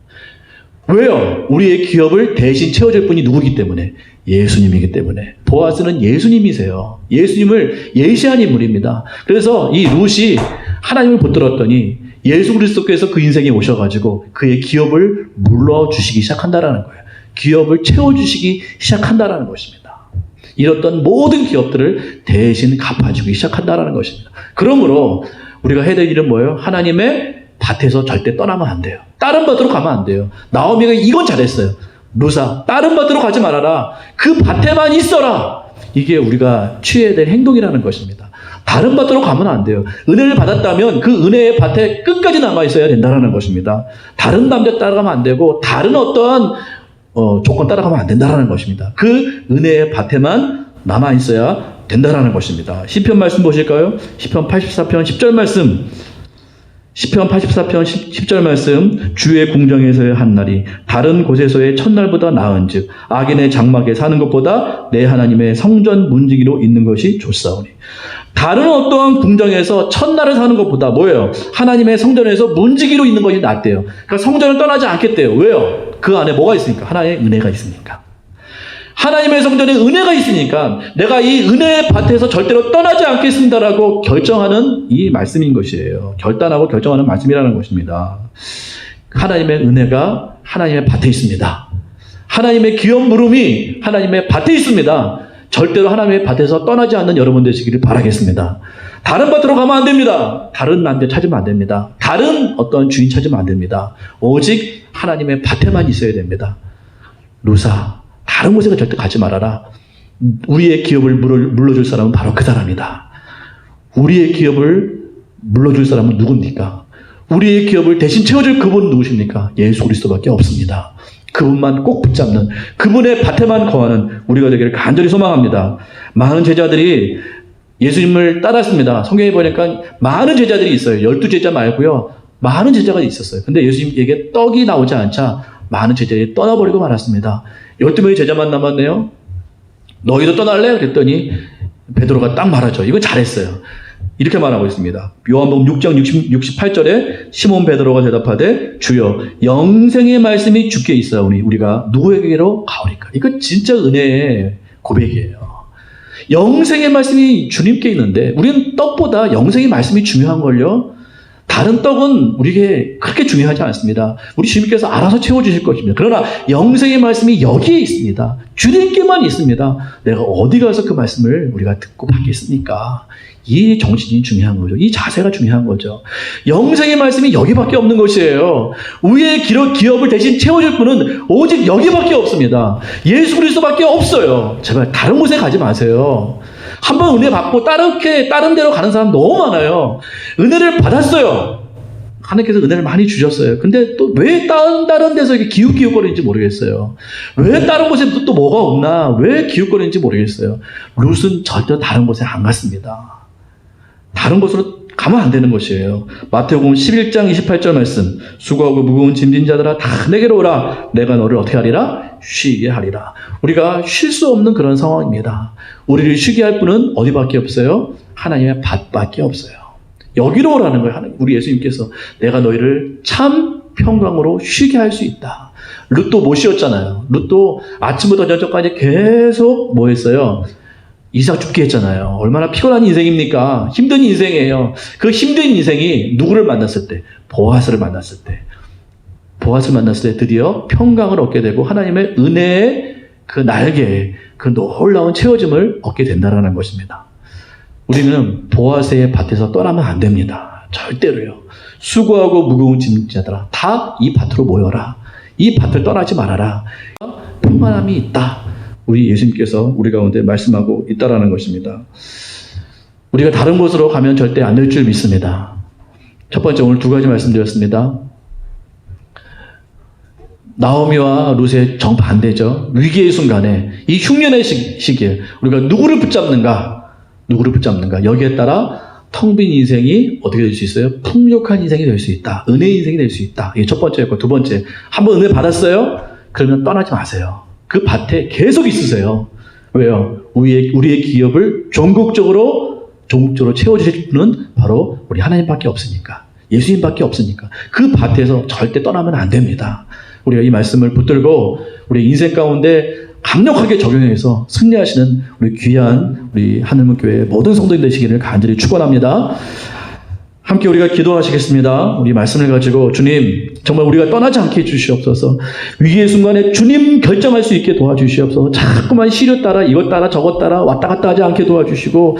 왜요? 우리의 기업을 대신 채워줄 분이 누구기 때문에? 예수님이기 때문에. 보아스는 예수님이세요. 예수님을 예시한 인물입니다. 그래서 이 룻이 하나님을 붙들었더니 예수 그리스도께서 그 인생에 오셔가지고 그의 기업을 물러주시기 시작한다라는 거예요. 기업을 채워주시기 시작한다라는 것입니다. 잃었던 모든 기업들을 대신 갚아주기 시작한다라는 것입니다. 그러므로 우리가 해야 될 일은 뭐예요? 하나님의 밭에서 절대 떠나면 안 돼요. 다른 밭으로 가면 안 돼요. 나오미가 이건 잘했어요. 루사, 다른 밭으로 가지 말아라. 그 밭에만 있어라. 이게 우리가 취해야 될 행동이라는 것입니다. 다른 밭으로 가면 안 돼요. 은혜를 받았다면 그 은혜의 밭에 끝까지 남아 있어야 된다는 것입니다. 다른 남자 따라가면 안 되고 다른 어떠한 조건 따라가면 안 된다는 것입니다. 그 은혜의 밭에만 남아 있어야 된다는 것입니다. 시편 말씀 보실까요? 시편 84편 10절 말씀. 시편 84편 10절 말씀. 주의 궁정에서의 한날이 다른 곳에서의 첫날보다 나은즉 악인의 장막에 사는 것보다 내 하나님의 성전 문지기로 있는 것이 좋사오니. 다른 어떠한 궁정에서 첫날을 사는 것보다 뭐예요? 하나님의 성전에서 문지기로 있는 것이 낫대요. 그러니까 성전을 떠나지 않겠대요. 왜요? 그 안에 뭐가 있으니까? 하나님의 은혜가 있으니까. 하나님의 성전에 은혜가 있으니까 내가 이 은혜의 밭에서 절대로 떠나지 않겠습니다라고 결정하는 이 말씀인 것이에요. 결단하고 결정하는 말씀이라는 것입니다. 하나님의 은혜가 하나님의 밭에 있습니다. 하나님의 기업 물음이 하나님의 밭에 있습니다. 절대로 하나님의 밭에서 떠나지 않는 여러분 되시기를 바라겠습니다. 다른 밭으로 가면 안 됩니다. 다른 남자 찾으면 안 됩니다. 다른 어떤 주인 찾으면 안 됩니다. 오직 하나님의 밭에만 있어야 됩니다. 루사, 다른 곳에 절대 가지 말아라. 우리의 기업을 물러줄 사람은 바로 그 사람이다. 우리의 기업을 물러줄 사람은 누굽니까? 우리의 기업을 대신 채워줄 그분은 누구십니까? 예수 그리스도밖에 없습니다. 그분만 꼭 붙잡는, 그분의 밭에만 거하는 우리가 되기를 간절히 소망합니다. 많은 제자들이 예수님을 따랐습니다. 성경에 보니까 많은 제자들이 있어요. 12제자 말고요. 많은 제자가 있었어요. 근데 예수님에게 떡이 나오지 않자 많은 제자들이 떠나버리고 말았습니다. 12명의 제자만 남았네요. 너희도 떠날래? 그랬더니 베드로가 딱 말하죠. 이건 잘했어요. 이렇게 말하고 있습니다. 요한복음 6장 68절에 시몬 베드로가 대답하되 주여 영생의 말씀이 주께 있사오니 우리가 누구에게로 가오리까? 이거 진짜 은혜의 고백이에요. 영생의 말씀이 주님께 있는데 우리는 떡보다 영생의 말씀이 중요한걸요. 다른 떡은 우리에게 그렇게 중요하지 않습니다. 우리 주님께서 알아서 채워주실 것입니다. 그러나 영생의 말씀이 여기에 있습니다. 주님께만 있습니다. 내가 어디 가서 그 말씀을 우리가 듣고 받겠습니까? 이 정신이 중요한 거죠. 이 자세가 중요한 거죠. 영생의 말씀이 여기밖에 없는 것이에요. 우리의 기업을 대신 채워줄 분은 오직 여기밖에 없습니다. 예수 그리스도밖에 없어요. 제발 다른 곳에 가지 마세요. 한번 은혜 받고 다른 데로 가는 사람 너무 많아요. 은혜를 받았어요. 하나님께서 은혜를 많이 주셨어요. 근데 또 왜 다른 데서 이렇게 기웃기웃거리는지 모르겠어요. 왜 다른 곳에 또 뭐가 없나? 왜 기웃거리는지 모르겠어요. 룻은 절대 다른 곳에 안 갔습니다. 다른 곳으로 가면 안 되는 것이에요. 마태복음 11장 28절 말씀. 수고하고 무거운 짐진 자들아 다 내게로 오라. 내가 너를 어떻게 하리라? 쉬게 하리라. 우리가 쉴 수 없는 그런 상황입니다. 우리를 쉬게 할 분은 어디밖에 없어요? 하나님의 밭밖에 없어요. 여기로 오라는 거예요. 우리 예수님께서 내가 너희를 참 평강으로 쉬게 할 수 있다. 룻도 못 쉬었잖아요. 룻도 아침부터 저녁까지 계속 뭐 했어요? 이삭 죽게 했잖아요. 얼마나 피곤한 인생입니까? 힘든 인생이에요. 그 힘든 인생이 누구를 만났을 때? 보아스를 만났을 때. 보아스를 만났을 때 드디어 평강을 얻게 되고 하나님의 은혜의 그 날개에 그 놀라운 채워짐을 얻게 된다는 것입니다. 우리는 보아스의 밭에서 떠나면 안 됩니다. 절대로요. 수고하고 무거운 짐자들아 다 이 밭으로 모여라. 이 밭을 떠나지 말아라. 평안함이 있다. 우리 예수님께서 우리 가운데 말씀하고 있다라는 것입니다. 우리가 다른 곳으로 가면 절대 안 될 줄 믿습니다. 첫 번째 오늘 두 가지 말씀드렸습니다. 나오미와 룻의 정반대죠. 위기의 순간에 이 흉년의 시기에 우리가 누구를 붙잡는가? 여기에 따라 텅 빈 인생이 어떻게 될 수 있어요? 풍족한 인생이 될 수 있다. 은혜의 인생이 될 수 있다. 이게 첫 번째였고 두 번째. 한번 은혜 받았어요? 그러면 떠나지 마세요. 그 밭에 계속 있으세요. 왜요? 우리의 기업을 전국적으로 채워주실 분은 바로 우리 하나님밖에 없으니까. 예수님밖에 없으니까. 그 밭에서 절대 떠나면 안 됩니다. 우리가 이 말씀을 붙들고 우리 인생 가운데 강력하게 적용해서 승리하시는 우리 귀한 우리 하늘문교회 모든 성도님 되시기를 간절히 축원합니다. 함께 우리가 기도하시겠습니다. 우리 말씀을 가지고 주님 정말 우리가 떠나지 않게 해주시옵소서. 위기의 순간에 주님 결정할 수 있게 도와주시옵소서. 자꾸만 시류 따라 이것 따라 저것 따라 왔다 갔다 하지 않게 도와주시고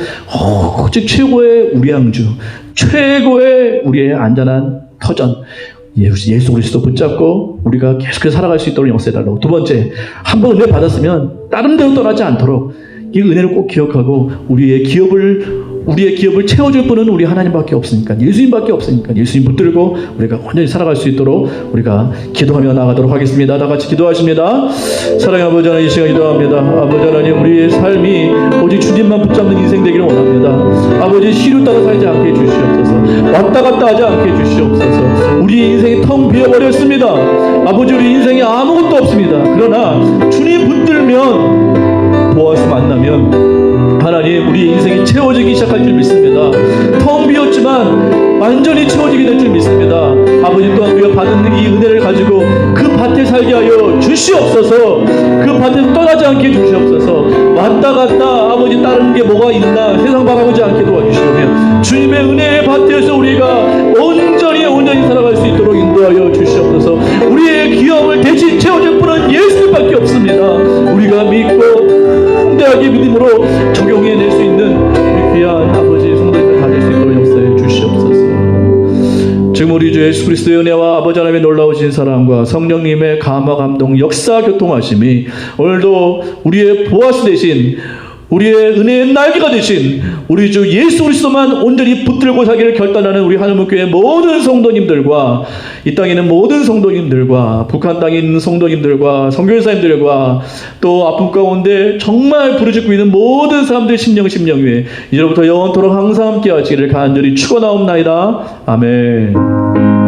오직 최고의 우리 양주, 최고의 우리의 안전한 터전 예수 그리스도 붙잡고 우리가 계속해서 살아갈 수 있도록 역사해달라고. 두 번째, 한 번 은혜 받았으면 다른 데로 떠나지 않도록 이 은혜를 꼭 기억하고 우리의 기업을 채워줄 분은 우리 하나님밖에 없으니까, 예수님밖에 없으니까 예수님 붙들고 우리가 온전히 살아갈 수 있도록 우리가 기도하며 나가도록 하겠습니다. 다 같이 기도하십니다. 사랑의 아버지 하나님, 이 시간 기도합니다. 아버지 하나님, 우리의 삶이 오직 주님만 붙잡는 인생 되기를 원합니다. 아버지, 시류 따라 살지 않게 해주시옵소서. 왔다 갔다 하지 않게 해주시옵소서. 우리의 인생이 텅 비어버렸습니다. 아버지, 우리 인생에 아무것도 없습니다. 그러나 주님 붙들면, 보아스 만나면 하나님 우리의 인생이 채워지기 시작할 줄 믿습니다. 텅 비었지만 완전히 채워지게 될 줄 믿습니다. 아버지, 또한 우리가 받은 이 은혜를 가지고 그 밭에 살게 하여 주시옵소서. 그 밭에서 떠나지 않게 해주시옵소서. 왔다 갔다 아버지 다른 게 뭐가 있나 세상 바라보지 않게 도와주시오며 주님의 은혜의 밭에서 우리가 온전히 살아갈 수 있도록 인도하여 주시옵소서. 우리의 기업을 대신 채워줄 분은 예수님밖에 없습니다. 우리가 믿고 담대하게 믿음으로 예수 그리스도의 은혜와 아버지 하나님의 놀라우신 사랑과 성령님의 감화 감동 역사 교통하심이 오늘도 우리의 보아스 되신 우리의 은혜의 날개가 되신 우리 주 예수 그리스도만 온전히 붙들고 살기를 결단하는 우리 하늘문교회 모든 성도님들과 이 땅에 있는 모든 성도님들과 북한 땅에 있는 성도님들과 선교사님들과 또 아픔 가운데 정말 부르짖고 있는 모든 사람들의 심령 위에 이제부터 영원토록 항상 함께 하시기를 간절히 축원하옵나이다. 아멘.